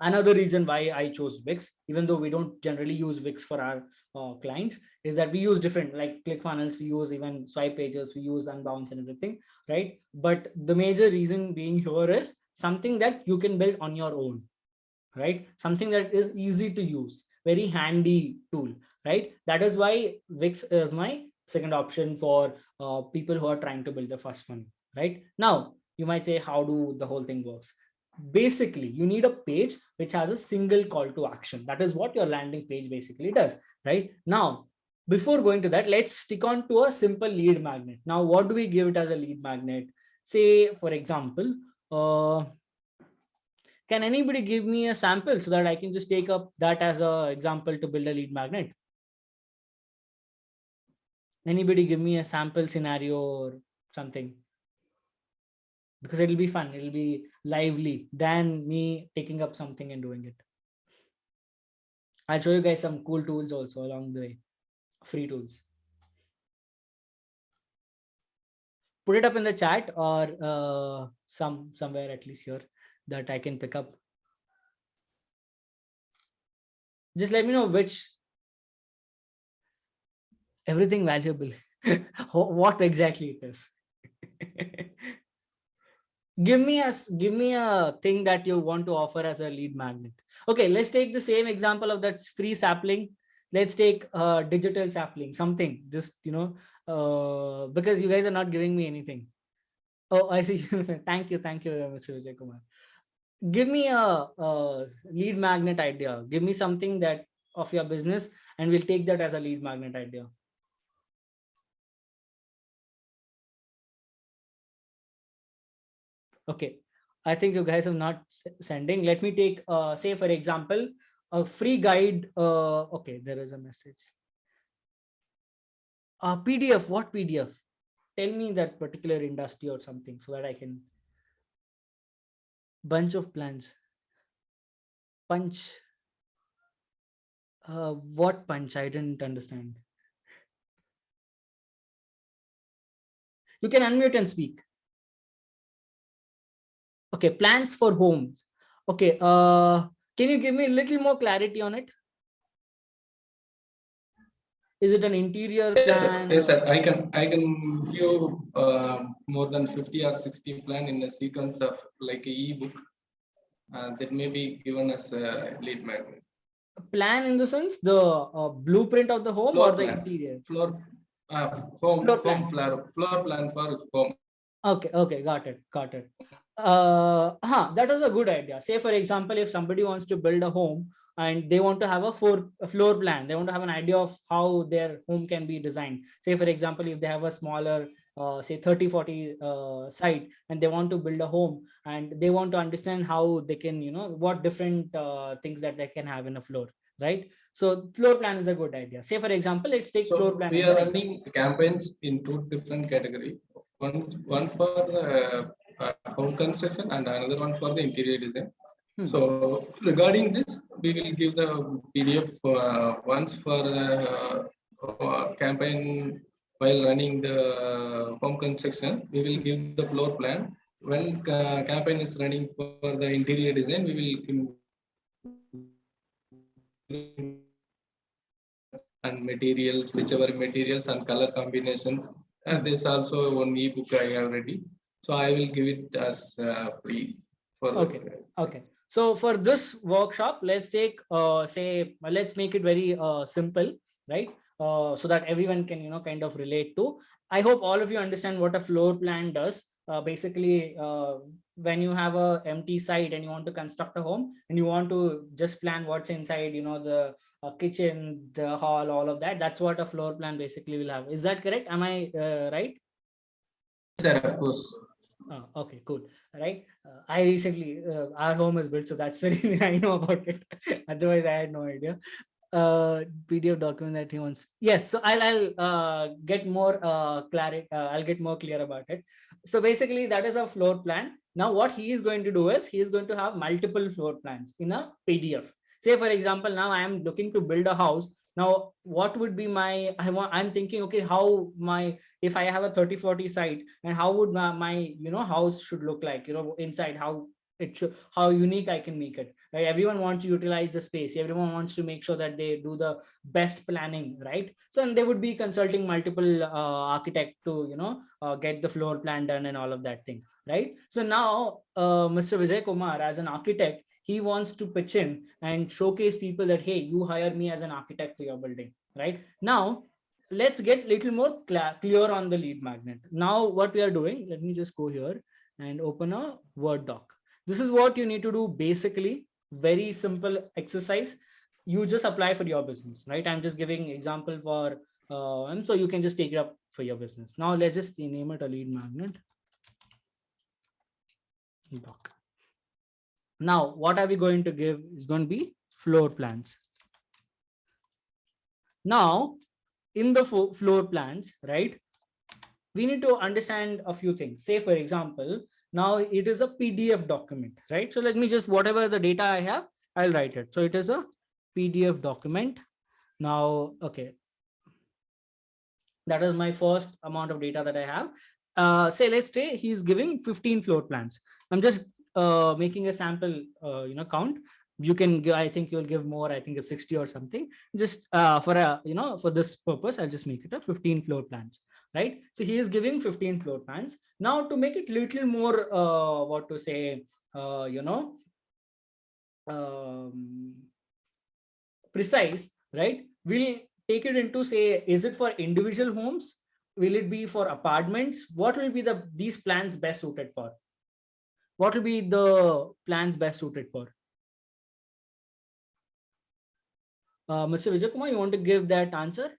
another reason why I chose Wix, even though we don't generally use Wix for our clients, is that we use different, like ClickFunnels, we use even Swipe Pages, we use Unbounce and everything, right? But the major reason being here is something that you can build on your own, right? Something that is easy to use, very handy tool, right? That is why Wix is my second option for people who are trying to build the first funnel, right? Now, you might say, how do the whole thing works? Basically, you need a page which has a single call to action. That is what your landing page basically does, right? Now, before going to that, let's stick on to a simple lead magnet. Now, what do we give it as a lead magnet? Say, for example, can anybody give me a sample so that I can just take up that as an example to build a lead magnet? Anybody give me a sample scenario or something? Because it'll be fun, it'll be lively than me taking up something and doing it. I'll show you guys some cool tools also along the way, free tools. Put it up in the chat or somewhere at least here that I can pick up. Just let me know which, everything valuable, what exactly it is. Give me a thing that you want to offer as a lead magnet. Okay, let's take the same example of that free sapling. Let's take digital sapling, something, just, because you guys are not giving me anything. Oh, I see. Thank you, Mr. Vijay Kumar. Give me a lead magnet idea. Give me something that of your business, and we'll take that as a lead magnet idea. Okay, I think you guys are not sending. Let me take, say, for example, a free guide. Okay, there is a message. PDF, what PDF? Tell me that particular industry or something so that I can. Bunch of plans. Punch. What punch? I didn't understand. You can unmute and speak. Okay, plans for homes. Okay, can you give me a little more clarity on it? Is it an interior plan? Yes, sir. I can give more than 50 or 60 plan in a sequence of like a ebook that may be given as a lead magnet. Plan in the sense the blueprint of the home Floor or the plan. interior? Floor plan for home. Okay, got it. That is a good idea. Say, for example, if somebody wants to build a home and they want to have a floor plan, they want to have an idea of how their home can be designed. Say, for example, if they have a smaller, say 30-40 site, and they want to build a home and they want to understand how they can, what different things that they can have in a floor, right? So floor plan is a good idea. Say, for example, let's take floor plan. We are running campaigns in two different categories. One for home construction and another one for the interior design. So regarding this, we will give the PDF once for the campaign while running the home construction. We will give the floor plan. When campaign is running for the interior design, we will give and materials, whichever materials and color combinations. And there's also one ebook I have ready. So I will give it as free. Okay. So for this workshop, let's take, let's make it very simple, right? So that everyone can, kind of relate to. I hope all of you understand what a floor plan does. basically when you have a empty site and you want to construct a home and you want to just plan what's inside, the kitchen, the hall, all of that. That's what a floor plan basically will have. Is that correct? Am I right? Sir, of course. Okay, cool. Right. I recently, our home is built, so that's the reason I know about it. Otherwise, I had no idea. PDF document that he wants. Yes, so I'll get more clarity. I'll get more clear about it. So basically, that is a floor plan. Now, what he is going to do is he is going to have multiple floor plans in a PDF. Say, for example, now I am looking to build a house. Now, what would be my? I'm thinking, okay, how my, if I have a 30-40 site, and how would my house should look like, inside, how it should, how unique I can make it, right? Everyone wants to utilize the space, everyone wants to make sure that they do the best planning, right? So, and they would be consulting multiple architect to get the floor plan done and all of that thing, right? So now Mr. Vijay Kumar, as an architect, he wants to pitch in and showcase people that, hey, you hire me as an architect for your building, right? Now let's get little more clear on the lead magnet. Now what we are doing, let me just go here and open a Word doc. This is what you need to do. Basically, very simple exercise. You just apply for your business, right? I'm just giving example for, and so you can just take it up for your business. Now let's just name it a lead magnet doc. Now, what are we going to give? Is going to be floor plans. Now, in the floor plans, right, we need to understand a few things. Say, for example, now it is a PDF document, right? So let me just, whatever the data I have, I'll write it. So it is a PDF document. Now, okay, that is my first amount of data that I have. Say, let's say he's giving 15 floor plans. I'm just making a sample, count. You can give, I think you'll give more, I think it's 60 or something. Just for a, for this purpose, I'll just make it a 15 floor plans, right? So he is giving 15 floor plans. Now to make it little more, what to say, precise, right? We'll take it into, say, is it for individual homes? Will it be for apartments? What will be these plans best suited for? What will be the plans best suited for? Mr. Vijay Kumar, you want to give that answer?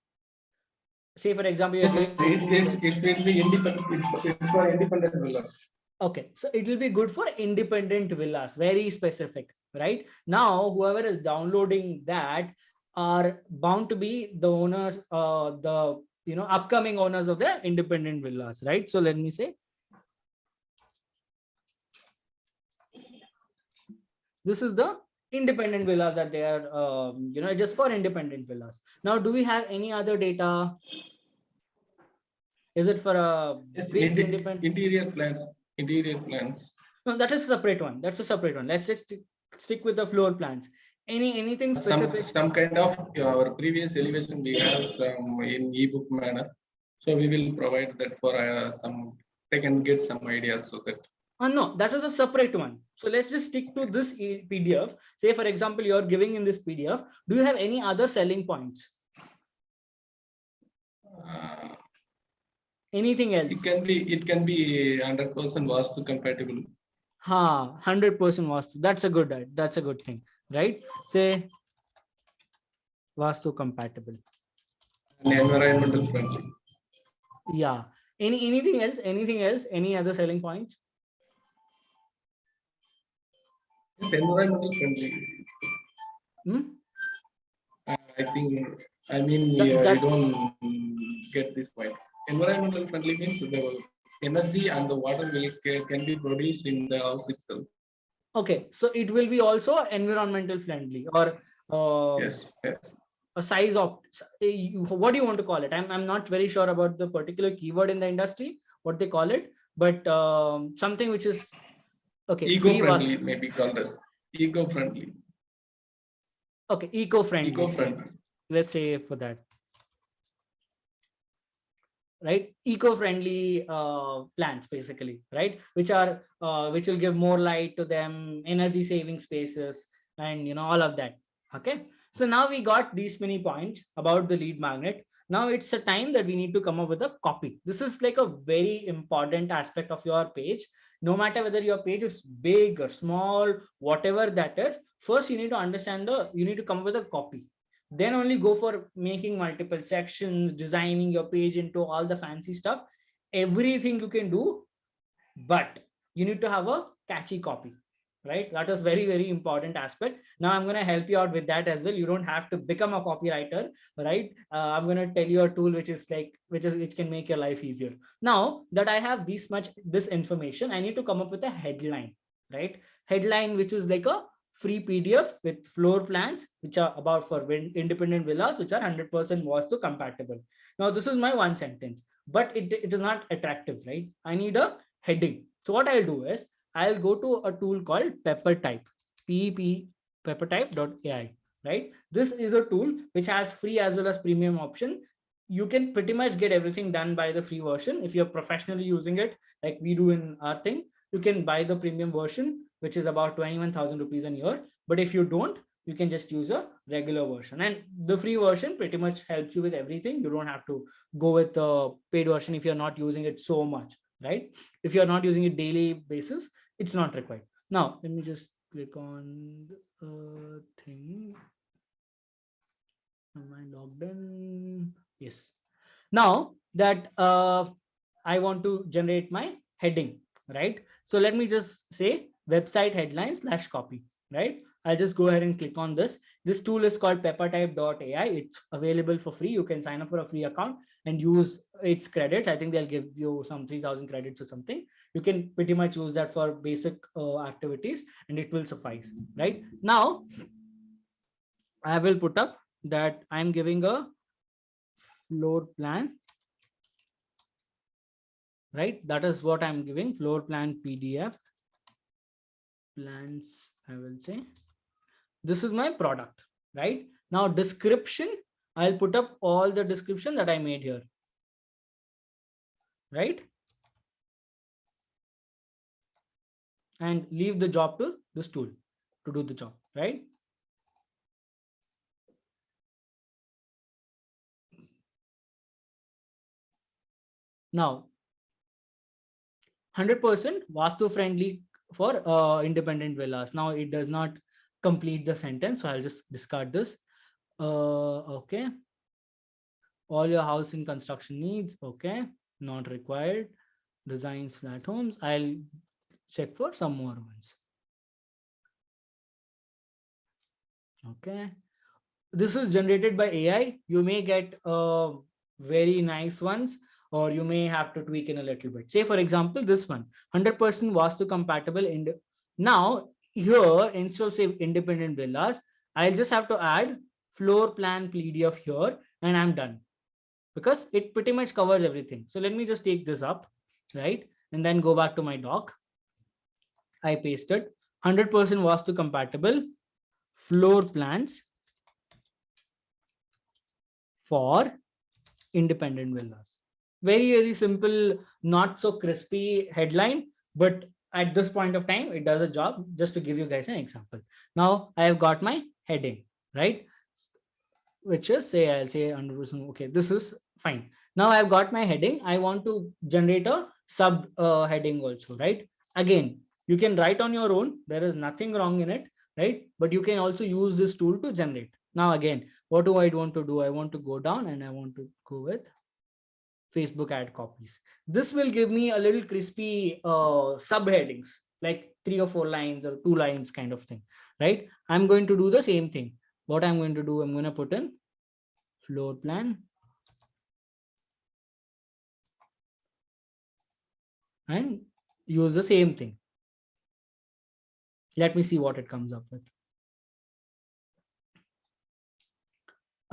Say, for example, It will be independent. It's for independent villas. Okay, so it will be good for independent villas, very specific, right? Now, whoever is downloading that are bound to be the owners, the upcoming owners of the independent villas, right? So let me say, this is the independent villas that they are, just for independent villas. Now, do we have any other data? Is it for a big independent interior plans? Interior plans. No, that is a separate one. That's a separate one. Let's just stick with the floor plans. Anything specific? Some kind of our previous elevation we have some in ebook manner. So we will provide that for some. They can get some ideas so that. No, that is a separate one. So let's just stick to this PDF. Say, for example, you're giving in this PDF. Do you have any other selling points? Anything else? It can be 100% Vastu compatible. 100% Vastu. That's a good thing, right? Say Vastu compatible. And environmental friendly. Yeah. Anything else? Anything else? Any other selling points? It's environmental friendly. I mean, we don't get this point. Environmental friendly means the energy and the water can be produced in the house itself. Okay, so it will be also environmental friendly, or yes. A size of, what do you want to call it? I'm not very sure about the particular keyword in the industry, what they call it, but something which is okay. Eco-friendly, maybe called as eco-friendly. Okay, eco-friendly. Eco-friendly. Let's say for that. Right, eco-friendly plants basically, right, which will give more light to them, energy saving spaces, and all of that. Okay, so now we got these many points about the lead magnet. Now it's a time that we need to come up with a copy. This is like a very important aspect of your page. No matter whether your page is big or small, whatever that is, first you need to understand you need to come up with a copy. Then only go for making multiple sections, designing your page into all the fancy stuff. Everything you can do, but you need to have a catchy copy, right? That is very, very important aspect. Now I'm going to help you out with that as well. You don't have to become a copywriter, right? I'm going to tell you a tool which can make your life easier. Now that I have this information, I need to come up with a headline, right? Headline, which is like a free PDF with floor plans, which are about for independent villas, which are 100% Vastu compatible. Now this is my one sentence, but it is not attractive, right? I need a heading. So what I'll do is I'll go to a tool called Peppertype, peppertype.ai, right? This is a tool which has free as well as premium option. You can pretty much get everything done by the free version. If you're professionally using it, like we do in our thing, you can buy the premium version, which is about 21,000 rupees a year. But if you don't, you can just use a regular version. And the free version pretty much helps you with everything. You don't have to go with the paid version if you're not using it so much, right? If you're not using it daily basis, it's not required. Now, let me just click on the thing. Am I logged in? Yes. Now that I want to generate my heading, right? So let me just say website headline / copy, right? I'll just go ahead and click on this. This tool is called peppertype.ai. It's available for free. You can sign up for a free account and use its credits. I think they'll give you some 3,000 credits or something. You can pretty much use that for basic activities and it will suffice, right? Now, I will put up that I'm giving a floor plan, right? That is what I'm giving, floor plan PDF plans, I will say. This is my product, right? Now description, I'll put up all the description that I made here, right? And leave the job to this tool to do the job, right? Now, 100% Vastu friendly for independent villas. Now it does not complete the sentence, so I'll just discard this. Okay. All your housing construction needs, okay, not required. Designs flat homes, I'll check for some more ones. Okay, this is generated by AI. You may get very nice ones, or you may have to tweak in a little bit. Say for example, this one, 100% Vastu compatible. Now here, instead of say independent villas, I'll just have to add floor plan PDF here and I'm done, because it pretty much covers everything. So let me just take this up, right? And then go back to my doc. I pasted 100% Vastu compatible floor plans for independent villas. Very, very simple, not so crispy headline, but at this point of time, it does a job. Just to give you guys an example. Now I have got my heading, right? Which is, say, I'll say 100%. Okay, this is fine. Now I've got my heading. I want to generate a sub heading also, right? Again, you can write on your own. There is nothing wrong in it, right? But you can also use this tool to generate. Now, again, what do I want to do? I want to go down and I want to go with Facebook ad copies. This will give me a little crispy subheadings, like 3 or 4 lines or 2 lines kind of thing, right? I'm going to do the same thing. What I'm going to do, I'm going to put in floor plan and use the same thing. Let me see what it comes up with.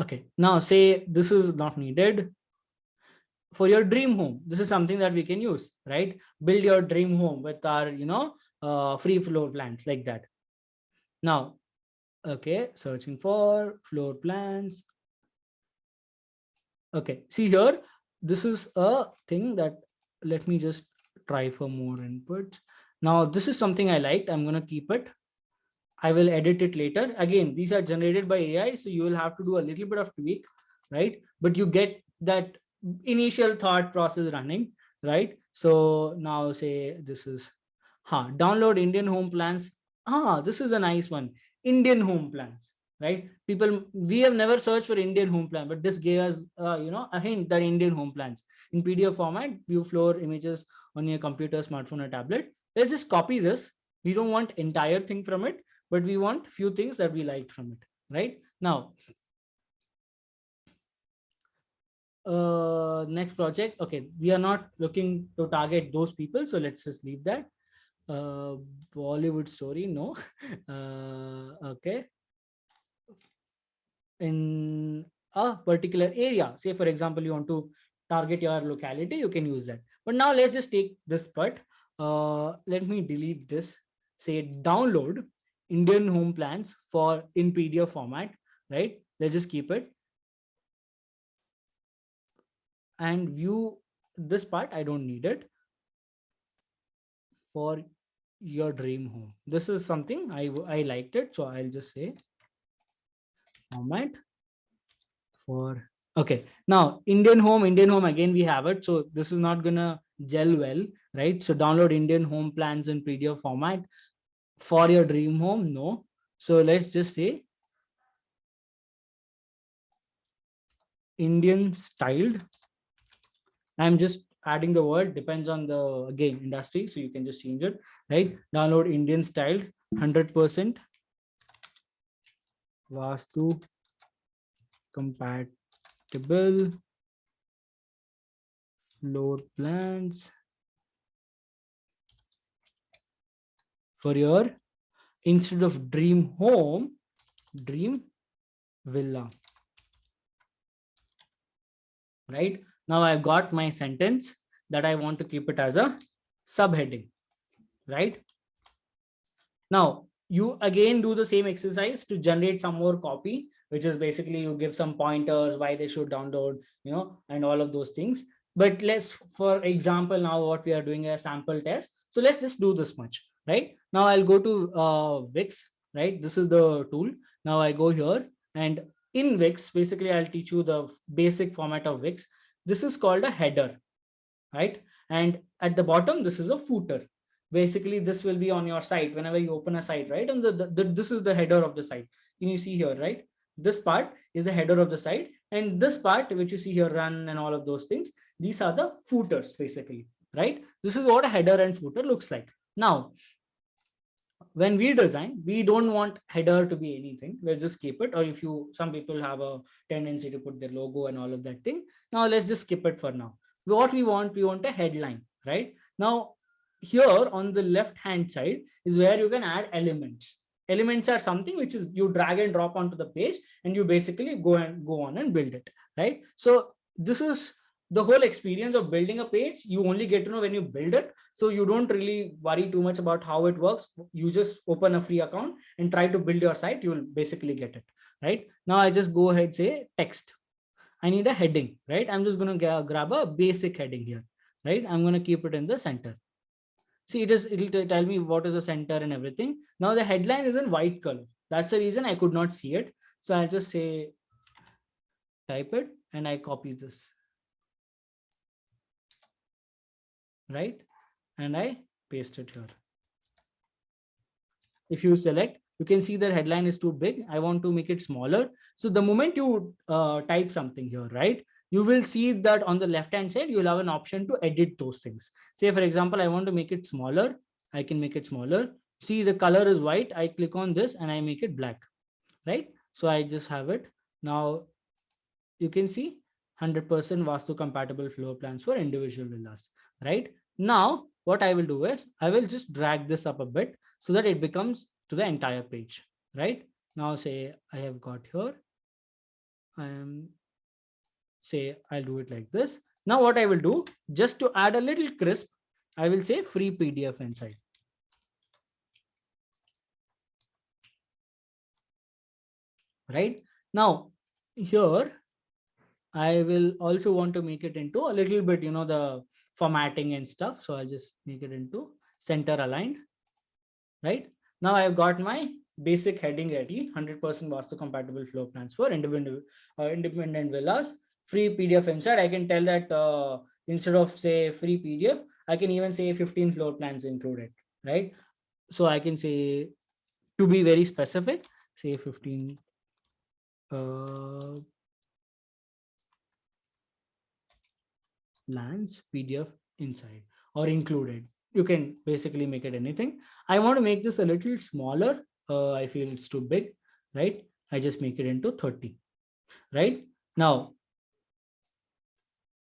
Okay, now say this is not needed. For your dream home, this is something that we can use, right? Build your dream home with our, free floor plans like that. Now, okay, searching for floor plans. Okay, see here, this is a thing that, let me just try for more input. Now, this is something I liked. I'm going to keep it. I will edit it later. Again, these are generated by AI, so you will have to do a little bit of tweak. right? But you get that initial thought process running, right? So now say this is, download Indian home plans. This is a nice one. Indian home plans, right? People, we have never searched for Indian home plan, but this gave us, a hint that Indian home plans in PDF format, view floor images on your computer, smartphone, or tablet. Let's just copy this. We don't want entire thing from it, but we want few things that we liked from it, right? Now, next project. Okay, we are not looking to target those people, so let's just leave that. Bollywood story, no. Okay, in a particular area, say for example you want to target your locality, you can use that. But now let's just take this part. Let me delete this. Say download Indian home plans for in PDF format, right? Let's just keep it and view this part. I don't need it. For your dream home, this is something I liked it, so I'll just say format for, okay. Now Indian home again, we have it, so this is not gonna gel well, right? So download Indian home plans in PDF format for your dream home, no. So let's just say Indian styled. I'm just adding the word, depends on the, again, industry, so you can just change it, right? Download Indian styled 100% Vastu compatible floor plans for your, instead of dream home, dream villa, right? Now I've got my sentence that I want to keep it as a subheading, right? Now you again do the same exercise to generate some more copy, which is basically you give some pointers why they should download, and all of those things. But let's, for example, now what we are doing a sample test. So let's just do this much, right? Now I'll go to Wix, right? This is the tool. Now I go here, and in Wix, basically I'll teach you the basic format of Wix. This is called a header, right? And at the bottom, this is a footer. Basically, this will be on your site whenever you open a site, right? And this is the header of the site. Can you see here, right? This part is the header of the site, and this part, which you see here, run and all of those things, these are the footers, basically, right? This is what a header and footer looks like. Now, when we design, we don't want header to be anything. Let's just keep it. Or if some people have a tendency to put their logo and all of that thing. Now let's just skip it for now. What we want a headline, right? Now here on the left hand side is where you can add elements. Elements are something which is you drag and drop onto the page, and you basically go on and build it, right? So this is the whole experience of building a page. You only get to know when you build it, so you don't really worry too much about how it works. You just open a free account and try to build your site. You will basically get it, right? Now I just go ahead, say text. I need a heading, right? I'm just going to grab a basic heading here, right? I'm going to keep it in the center. See, it'll tell me what is the center and everything. Now the headline is in white color. That's the reason I could not see it. So I'll just say, type it, and I copy this, right? And I paste it here. If you select, you can see the headline is too big. I want to make it smaller. So the moment you type something here, right, you will see that on the left hand side, you'll have an option to edit those things. Say, for example, I want to make it smaller. I can make it smaller. See, the color is white. I click on this and I make it black, right? So I just have it. Now you can see 100% Vastu compatible floor plans for individual villas, right? Now what I will do is I will just drag this up a bit so that it becomes to the entire page, right? Now say I have got here, say I'll do it like this. Now what I will do, just to add a little crisp, I will say free PDF inside. Right? Now here, I will also want to make it into a little bit, the formatting and stuff. So I'll just make it into center aligned, right? Now I've got my basic heading ready, 100% Vastu compatible floor plans for independent villas, free PDF inside. I can tell that instead of say free PDF, I can even say 15 floor plans included, right? So I can say, to be very specific, say 15 plans PDF inside or included. You can basically make it anything. I want to make this a little smaller. I feel it's too big, right? I just make it into 30, right? Now,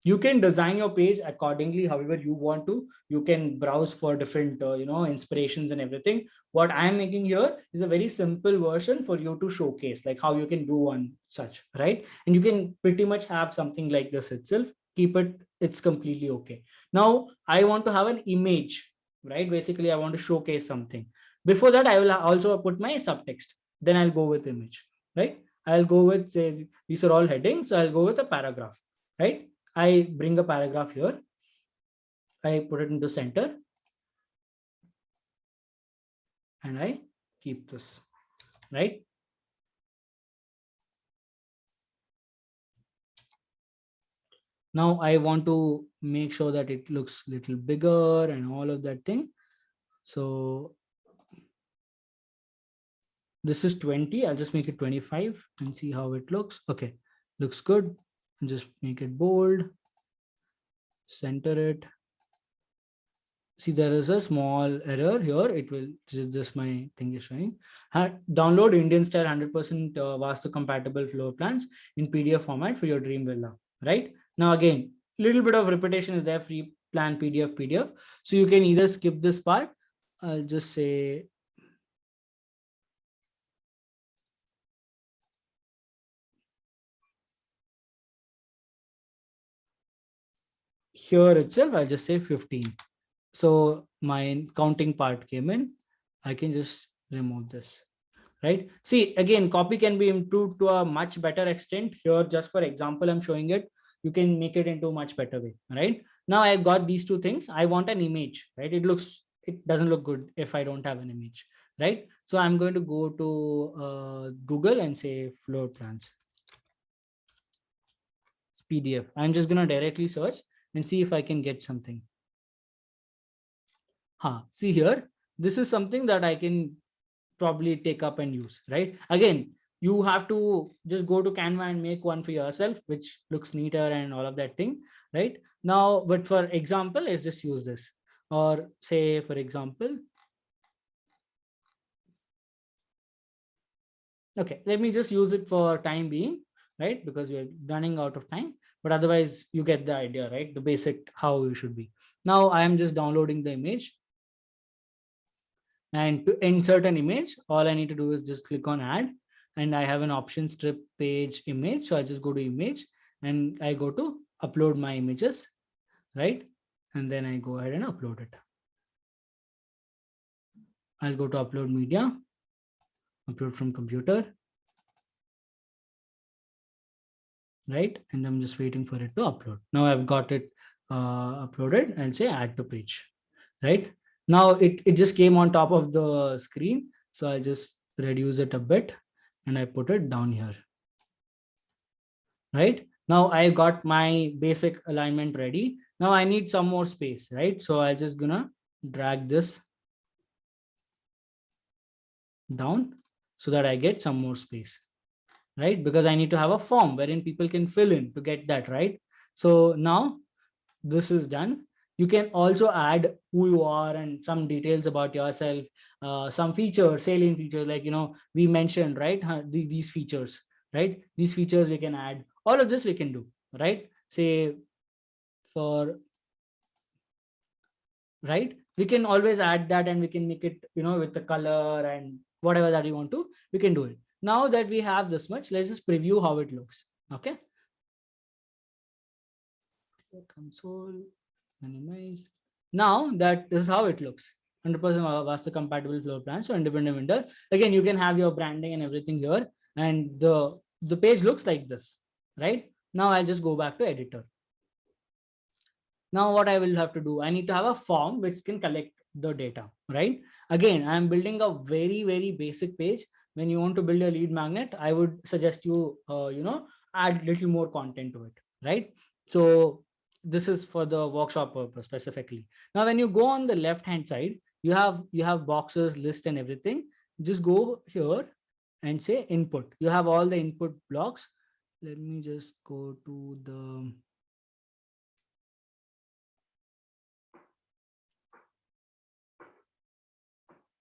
you can design your page accordingly however you want to. You can browse for different inspirations and everything. What I'm making here is a very simple version for you to showcase like how you can do one such, right? And you can pretty much have something like this itself. Keep it, it's completely okay. Now I want to have an image, right? Basically I want to showcase something. Before that I will also put my subtext, then I'll go with image, right? I'll go with, say, these are all headings, so I'll go with a paragraph, right? I bring a paragraph here. I put it into center. And I keep this, right? Now I want to make sure that it looks a little bigger and all of that thing. So this is 20. I'll just make it 25 and see how it looks. Okay, looks good. And just make it bold. Center it. See, there is a small error here. It will just my thing is showing. Download Indian style 100% Vastu compatible floor plans in PDF format for your dream villa. Right now, again, little bit of repetition is there. Free plan PDF. So you can either skip this part. I'll just say. Here itself, I'll just say 15. So my counting part came in. I can just remove this, right? See, again, copy can be improved to a much better extent. Here, just for example, I'm showing it. You can make it into a much better way, right? Now I've got these two things. I want an image, right? It doesn't look good if I don't have an image, right? So I'm going to go to Google and say floor plans. It's PDF. I'm just going to directly search and see if I can get something. See here, this is something that I can probably take up and use, right? Again, you have to just go to Canva and make one for yourself, which looks neater and all of that thing, right? Now, but for example, let's just use this, or say, for example, okay, let me just use it for time being, right? Because we're running out of time, but otherwise you get the idea, right? The basic how you should be. Now I am just downloading the image. And to insert an image, all I need to do is just click on add, and I have an option strip page image. So I just go to image and I go to upload my images, right? And then I go ahead and upload it. I'll go to upload media, upload from computer, right? And I'm just waiting for it to upload. Now I've got it uploaded. I'll say add to page, right? Now it just came on top of the screen. So I just reduce it a bit and I put it down here. Right now I got my basic alignment ready. Now I need some more space, right? So I'm just gonna drag this down so that I get some more space, right? Because I need to have a form wherein people can fill in to get that, right? So now this is done. You can also add who you are and some details about yourself, some features, salient features, like, we mentioned, right? These features, right? These features we can add. All of this we can do, right? Say right? We can always add that and we can make it, with the color and whatever that we want to, we can do it. Now that we have this much, let's just preview how it looks. Okay. Console. Minimize. Now that is how it looks. 100% Vastu compatible floor plans for independent vendors. Again, you can have your branding and everything here, and the page looks like this, right? Now I'll just go back to editor. Now what I will have to do, I need to have a form which can collect the data, right? Again, I'm building a very, very basic page. When you want to build a lead magnet, I would suggest you, add little more content to it, right? So this is for the workshop purpose specifically. Now, when you go on the left hand side, you have boxes, list and everything. Just go here and say input. You have all the input blocks. Let me just go to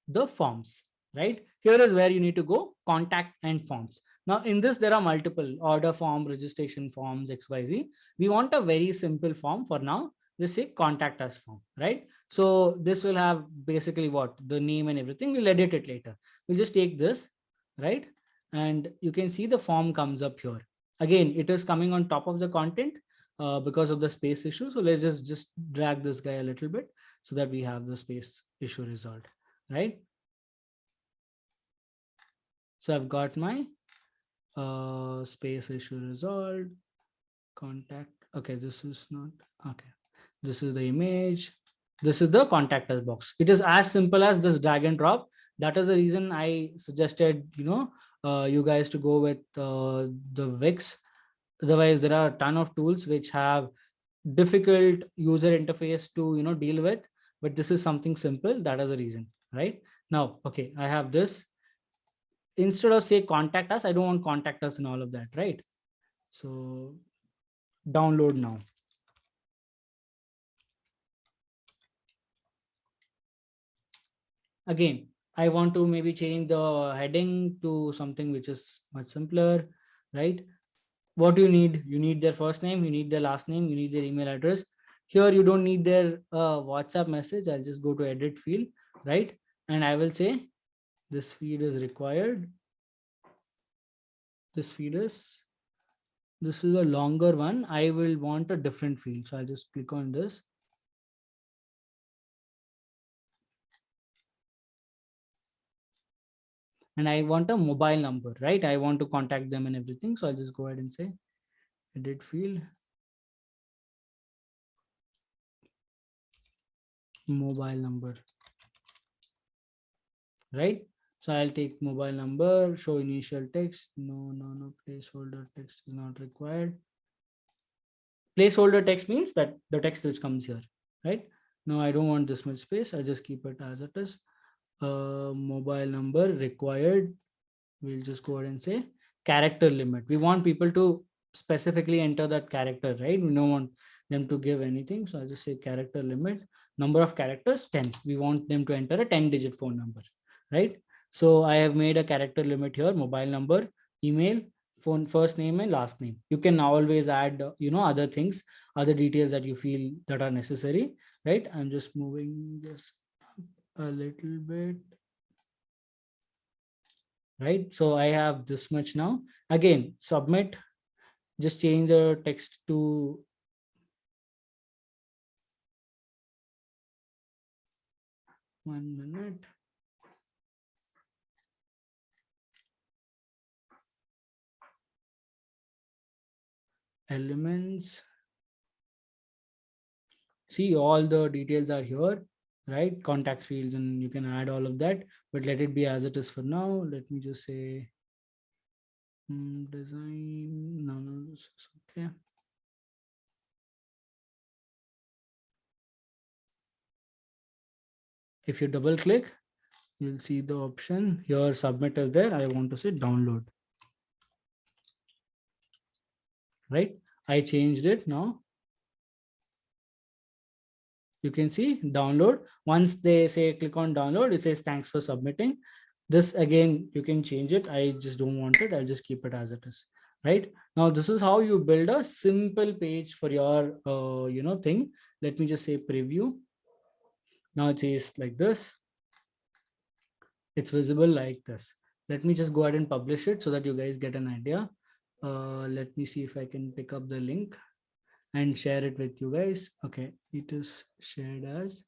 the forms, right? Here is where you need to go, contact and forms. Now in this, there are multiple order form, registration forms, XYZ. We want a very simple form for now. Just say contact us form, right? So this will have basically what the name and everything. We'll edit it later. We'll just take this, right? And you can see the form comes up here. Again, it is coming on top of the content because of the space issue. So let's just drag this guy a little bit so that we have the space issue resolved, right? So I've got my space issue resolved, contact. Okay, this is not, okay. This is the image. This is the contact us box. It is as simple as this drag and drop. That is the reason I suggested, you guys to go with the Wix. Otherwise, there are a ton of tools which have difficult user interface to, deal with, but this is something simple. That is the reason, right? Now, okay, I have this. Instead of say contact us, I don't want contact us and all of that, right? So download now. Again, I want to maybe change the heading to something which is much simpler, right? What do you need? You need their first name, you need their last name, you need their email address. Here, you don't need their WhatsApp message. I'll just go to edit field, right? And I will say this field is required. This is a longer one. I will want a different field. So I'll just click on this. And I want a mobile number, right? I want to contact them and everything. So I'll just go ahead and say edit field, mobile number, right? So I'll take mobile number, show initial text. No, placeholder text is not required. Placeholder text means that the text which comes here, right? No, I don't want this much space. I just keep it as it is. Mobile number required. We'll just go ahead and say character limit. We want people to specifically enter that character, right? We don't want them to give anything. So I'll just say character limit, number of characters 10. We want them to enter a 10-digit phone number, right? So I have made a character limit here, mobile number, email, phone, first name and last name. You can always add, other things, other details that you feel that are necessary, right? I'm just moving this a little bit, right? So I have this much now. Again, submit, just change the text to one minute. Elements. See, all the details are here, right? Contact fields, and you can add all of that, but let it be as it is for now. Let me just say design. No, this is okay. If you double click, you'll see the option here, submit is there. I want to say download, right? I changed it now. You can see download. Once they say click on download, it says thanks for submitting. This again, you can change it. I just don't want it. I'll just keep it as it is, right? Now, this is how you build a simple page for your, thing. Let me just say preview. Now it says like this. It's visible like this. Let me just go ahead and publish it so that you guys get an idea. Let me see if I can pick up the link and share it with you guys. Okay, it is shared as.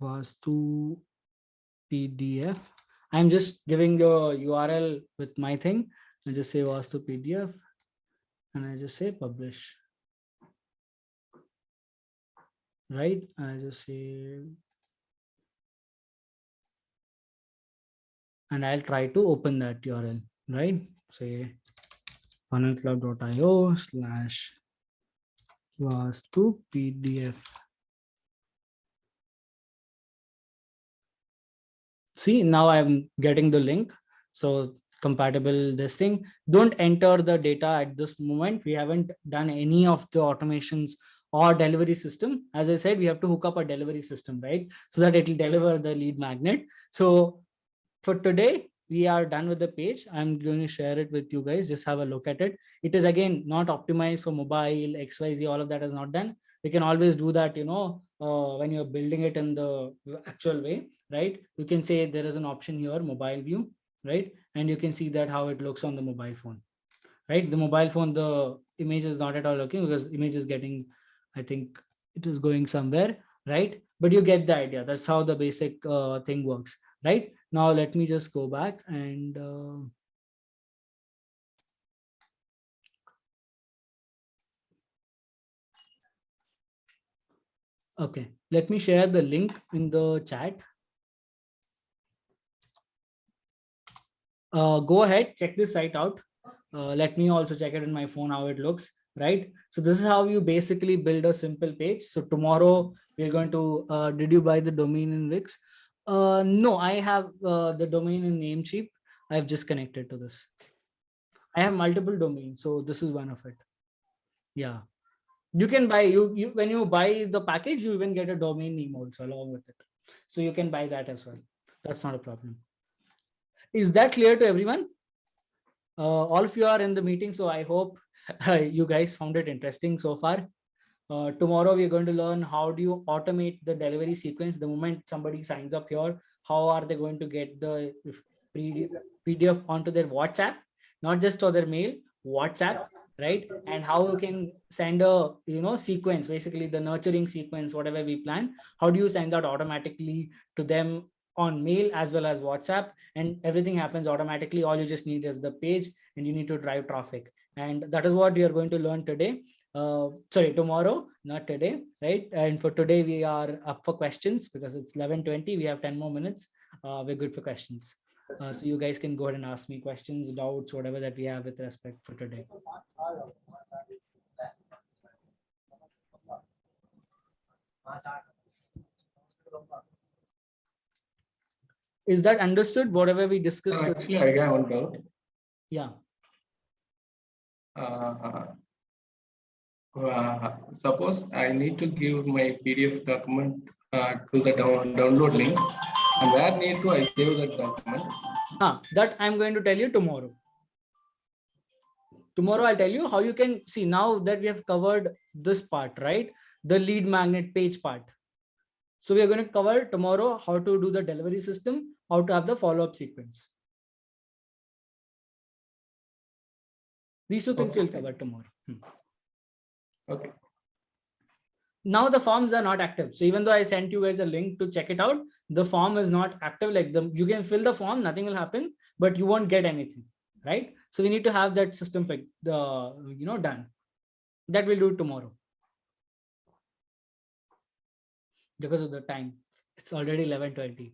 Vastu PDF. I'm just giving the URL with my thing. I just say Vastu PDF and I just say publish. Right? I just say, and I'll try to open that URL, right? Say funnelclub.io/Vastu PDF. See, now I'm getting the link. So compatible this thing. Don't enter the data at this moment. We haven't done any of the automations or delivery system. As I said, we have to hook up a delivery system, right? So that it will deliver the lead magnet. So for today, we are done with the page. I'm going to share it with you guys. Just have a look at it. It is again not optimized for mobile, XYZ, all of that is not done. We can always do that, when you're building it in the actual way, right? You can say there is an option here, mobile view, right? And you can see that how it looks on the mobile phone, right? The mobile phone, the image is not at all looking because image is getting, I think it is going somewhere, right? But you get the idea. That's how the basic thing works, right? Now let me just go back and okay, let me share the link in the chat. Go ahead, check this site out. Let me also check it in my phone how it looks, right? So this is how you basically build a simple page. So tomorrow we're going to, did you buy the domain in Wix? No, I have the domain in Namecheap. I've just connected to this. I have multiple domains, so this is one of it. Yeah, you can buy, you when you buy the package, you even get a domain name also along with it. So you can buy that as well. That's not a problem. Is that clear to everyone? All of you are in the meeting, so I hope you guys found it interesting so far. Tomorrow we're going to learn how do you automate the delivery sequence the moment somebody signs up here. How are they going to get the PDF onto their WhatsApp, not just to their mail, WhatsApp, right? And how you can send a sequence, basically the nurturing sequence, whatever we plan. How do you send that automatically to them on mail as well as WhatsApp, and everything happens automatically. All you just need is the page, and you need to drive traffic, and that is what we are going to learn today. Sorry, tomorrow, not today, right? And for today, we are up for questions because it's 11:20. We have 10 more minutes. We're good for questions. So you guys can go ahead and ask me questions, doubts, whatever that we have with respect for today. Is that understood? Whatever we discussed? Actually, I got one doubt. Yeah. Suppose I need to give my PDF document to the download link, and where need to I save that document? That I'm going to tell you tomorrow. Tomorrow I'll tell you how you can see. Now that we have covered this part, right? The lead magnet page part. So we are going to cover tomorrow how to do the delivery system, how to have the follow-up sequence. These two things we'll cover tomorrow. Okay. Now the forms are not active. So even though I sent you guys a link to check it out, the form is not active. Like you can fill the form, nothing will happen, but you won't get anything, right? So we need to have that system done. That we'll do tomorrow. Because of the time, it's already 11:20.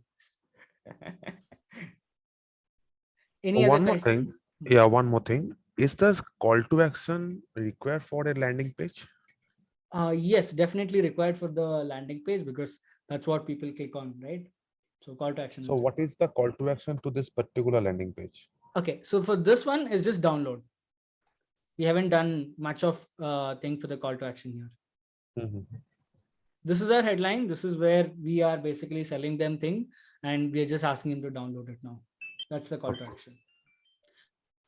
One more thing. Yeah, one more thing. Is the call to action required for a landing page? Yes, definitely required for the landing page because that's what people click on, right? So call to action. So what is the call to action to this particular landing page? Okay, so for this one is just download. We haven't done much of thing for the call to action here. This is our headline. This is where we are basically selling them thing, and we are just asking them to download it now. That's the call to action.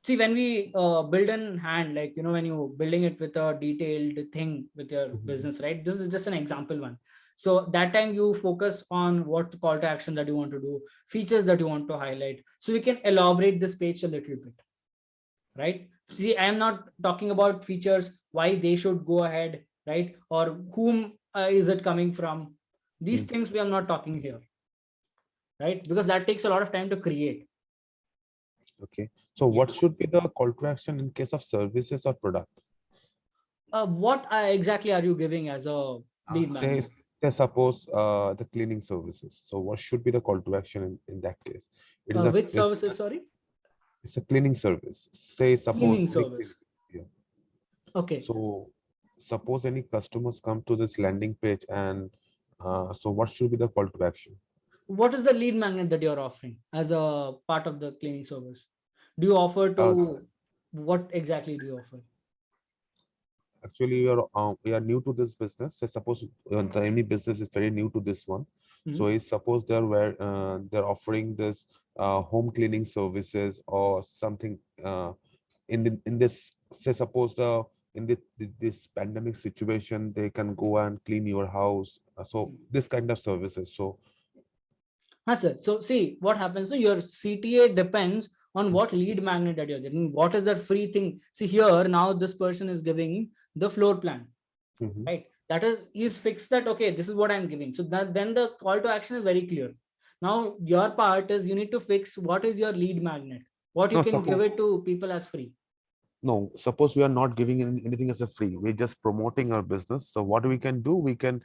See, when we build in hand, like, when you building it with a detailed thing with your business, right? This is just an example one. So that time you focus on what call to action that you want to do, features that you want to highlight. So we can elaborate this page a little bit, right? See, I am not talking about features, why they should go ahead, right? Or whom is it coming from? These things we are not talking here, right? Because that takes a lot of time to create. Okay. So what should be the call to action in case of services or product? What exactly are you giving as a lead magnet? Say suppose the cleaning services. So what should be the call to action in that case? It is Which services, sorry? it's a cleaning service. Say suppose Cleaning service. Yeah. Okay. So suppose any customers come to this landing page and so what should be the call to action? What is the lead magnet that you're offering as a part of the cleaning service? Do you offer to, what exactly do you offer? Actually, we are new to this business. Say suppose any business is very new to this one. So suppose they're offering this home cleaning services or something in this. Say suppose this pandemic situation, they can go and clean your house. So this kind of services. So. Sir. So see what happens. So your CTA depends on what lead magnet that you're getting. What is that free thing? See here now this person is giving the floor plan, right? That is, he's fixed that, okay, this is what I'm giving. So that then the call to action is very clear. Now your part is you need to fix what is your lead magnet, what you can give it to people as free. No, suppose we are not giving anything as a free. We're just promoting our business. So what we can do, we can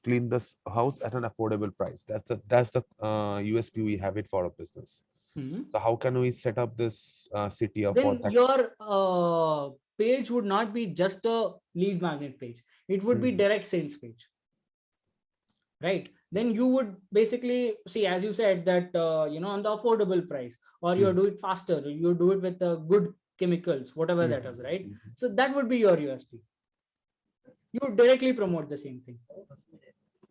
clean this house at an affordable price. That's the USP we have it for our business. So how can we set up this city of then your page would not be just a lead magnet page. It would be direct sales page, right? Then you would basically see, as you said, that on the affordable price, or you do it faster, you do it with good chemicals, whatever that is, right? So that would be your USP. You would directly promote the same thing.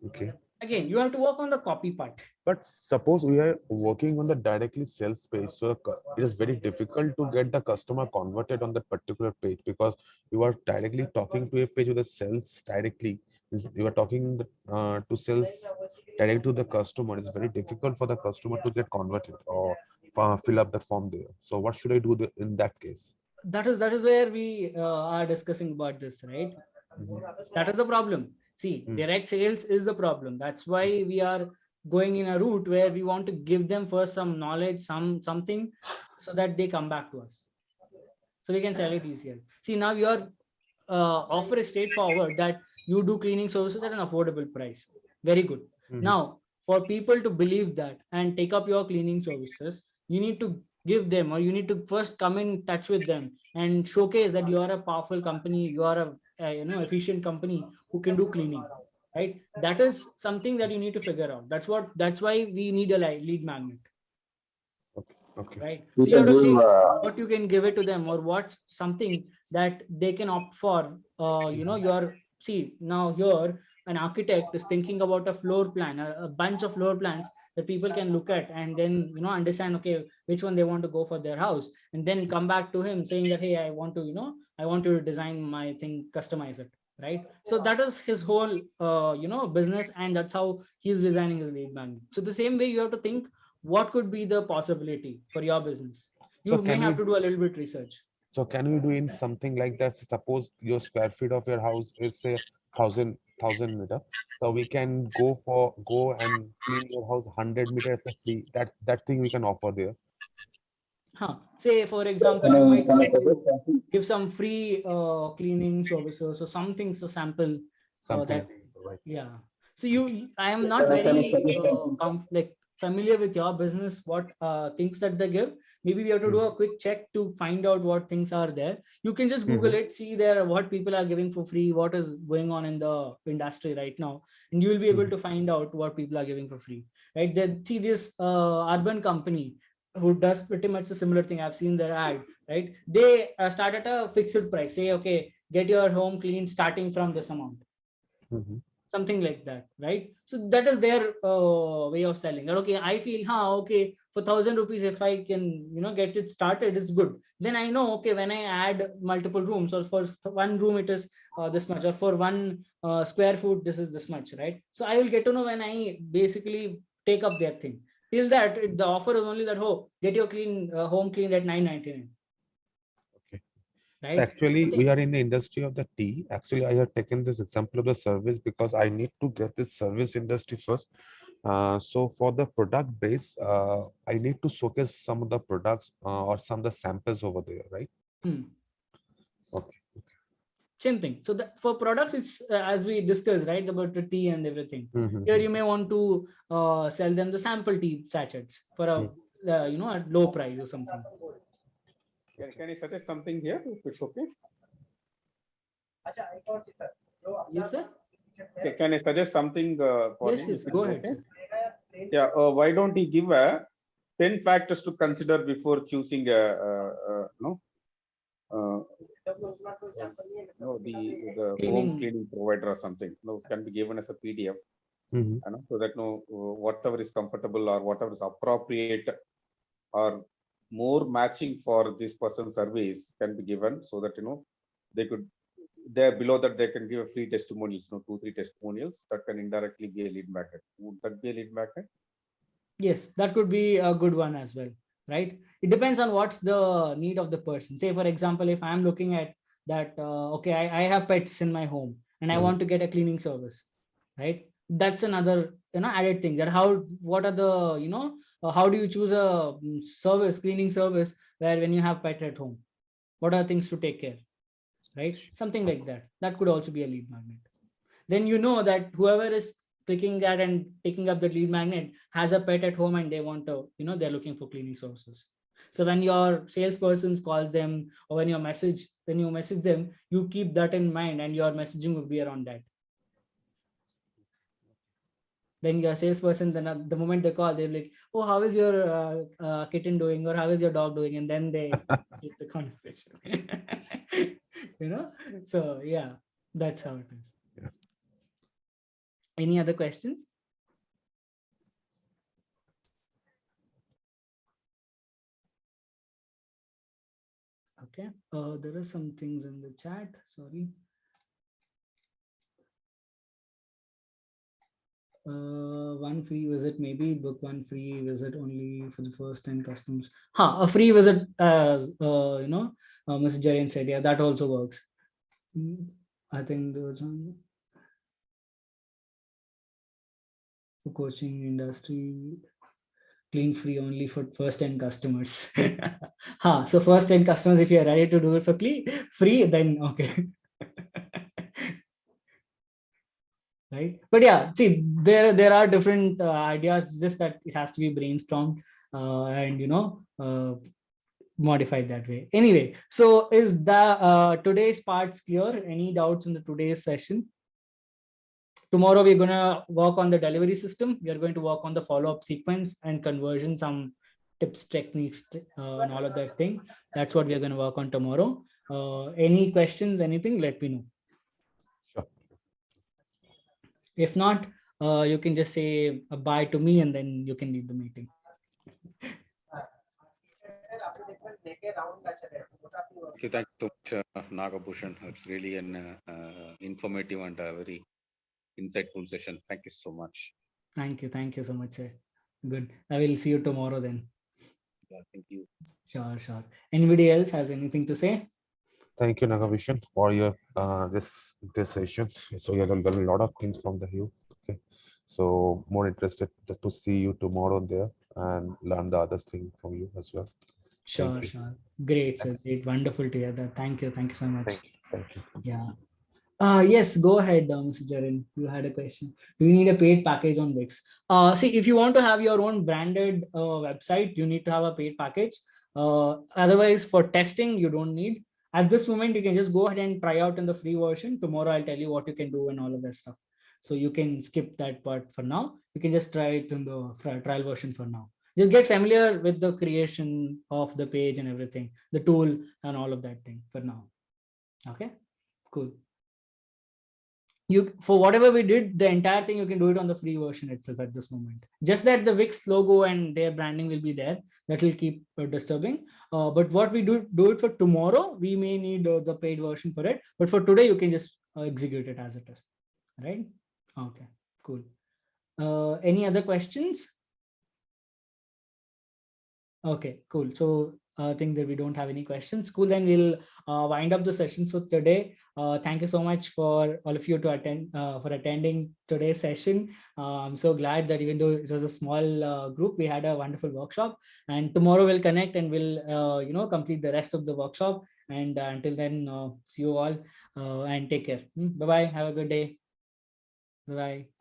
Okay. Again, you have to work on the copy part. But suppose we are working on the directly sales page, so it is very difficult to get the customer converted on that particular page, because you are directly talking to a page with the sales directly. You are talking to sales direct to the customer. It's very difficult for the customer to get converted or fill up the form there. So what should I do in that case? That is where we are discussing about this, right? That is the problem. See, direct sales is the problem. That's why we are going in a route where we want to give them first some knowledge, something, so that they come back to us, so we can sell it easier. See, now your offer is straightforward, that you do cleaning services at an affordable price. Very good. Now, for people to believe that and take up your cleaning services, you need to give them, or you need to first come in touch with them and showcase that you are a powerful company, you are a efficient company who can do cleaning, right? That is something that you need to figure out. That's why we need a lead magnet. Okay. Right. So you have to think what you can give it to them, or what something that they can opt for. See, now here an architect is thinking about a floor plan, a bunch of floor plans that people can look at and then understand, okay, which one they want to go for their house, and then come back to him saying that, hey, I want to design my thing, customize it, right? So that is his whole business, and that's how he's designing his lead magnet. So the same way you have to think, what could be the possibility for your business? You may have to do a little bit research. So can we do in something like that? Suppose your square feet of your house is say 1,000 meter. So we can go and clean your house 100 meters for free. That thing we can offer there. Say for example, you might want to give some free cleaning services or something, so sample that. Right. Yeah. So I am not very familiar with your business, what things that they give. Maybe we have to do a quick check to find out what things are there. You can just Google it, see there what people are giving for free, what is going on in the industry right now, and you will be able to find out what people are giving for free, right? Then see this urban company who does pretty much a similar thing. I've seen their ad, right? They start at a fixed price, say, okay, get your home clean starting from this amount. Something like that, right? So that is their way of selling. Okay, I feel, okay, for 1,000 rupees, if I can, get it started, it's good. Then I know, okay, when I add multiple rooms, or for one room, it is this much, or for one square foot, this is this much, right? So I will get to know when I basically take up their thing. Till that, the offer is only that, get your home cleaned at 999. Okay. right? Actually, Okay. we are in the industry of the tea. Actually, I have taken this example of the service because I need to get this service industry first. So for the product base, I need to showcase some of the products or some of the samples over there, right? Okay. Same thing. So that for products, it's as we discussed, right, about the tea and everything. Mhm. Here you may want to sell them the sample tea sachets for a at low price or something. Can I suggest something here if it's okay? Yes, sir. Okay, can I suggest something for Yes, him? yes. if it Go is ahead, okay? sir. Yeah, why don't he give 10 factors to consider before choosing no, the home cleaning provider or something. No, can be given as a PDF. Mhm. So that whatever is comfortable or whatever is appropriate or more matching for this person's service can be given, so that they could there below that they can give a free testimonials, 2-3 testimonials that can indirectly be a lead magnet. Would that be a lead magnet? Yes, that could be a good one as well, right? It depends on what's the need of the person. Say, for example, if I'm looking at that, okay, I have pets in my home and I want to get a cleaning service, right? That's another added thing. That what are the how do you choose a cleaning service where when you have pet at home, what are things to take care, right? Something like that. That could also be a lead magnet. Then you know that whoever is clicking that and picking up the lead magnet has a pet at home and they want to, they're looking for cleaning services. So when your salesperson calls them or when you message them, you keep that in mind and your messaging will be around that. Then your salesperson, then the moment they call, they're like, oh, how is your kitten doing, or how is your dog doing? And then they keep the conversation. So yeah, that's how it is. Yeah. Any other questions? Okay, there are some things in the chat, sorry. One free visit, maybe book one free visit only for the first 10 customers. A free visit, Ms. Jain said, yeah, that also works. I think there was one for coaching industry, clean free only for first 10 customers. So first 10 customers, if you're ready to do it for free, then okay. Right, but yeah, see, there are different ideas, just that it has to be brainstormed and modified that way. Anyway, so is the today's parts clear? Any doubts in the today's session? Tomorrow we're gonna work on the delivery system. We are going to work on the follow-up sequence and conversion, some tips, techniques, and all of that thing. That's what we are going to work on tomorrow. Any questions, anything, let me know. Sure. If not, you can just say a bye to me and then you can leave the meeting. Thank you so much, Nagabhushan. It's really an informative and very insightful session. Thank you so much. Thank you so much, sir. Good. I will see you tomorrow then. Yeah, thank you. Sure. Anybody else has anything to say? Thank you, Nagavishan, for your this session. So you have learned a lot of things from you. Okay, so more interested to see you tomorrow there and learn the other thing from you as well. Sure. Great, sir. Yes. Great. Wonderful to hear that. Thank you so much. Thank you. Yeah. Yes, go ahead, Mr. Jarin. You had a question. Do you need a paid package on Wix? See, if you want to have your own branded website, you need to have a paid package. Otherwise, for testing, you don't need. At this moment, you can just go ahead and try out in the free version. Tomorrow, I'll tell you what you can do and all of that stuff. So you can skip that part for now. You can just try it in the trial version for now. Just get familiar with the creation of the page and everything, the tool and all of that thing for now. Okay, cool. For whatever we did, the entire thing, you can do it on the free version itself at this moment. Just that the Wix logo and their branding will be there. That will keep disturbing. But what we do it for tomorrow, we may need the paid version for it. But for today, you can just execute it as it is. Right? Okay, cool. Any other questions? Okay, cool. So think that we don't have any questions. Cool. Then we'll wind up the sessions for today. Thank you so much for all of you to attend for attending today's session. I'm so glad that even though it was a small group, we had a wonderful workshop. And tomorrow we'll connect and we'll complete the rest of the workshop. And until then, see you all and take care. Bye bye. Have a good day. Bye bye.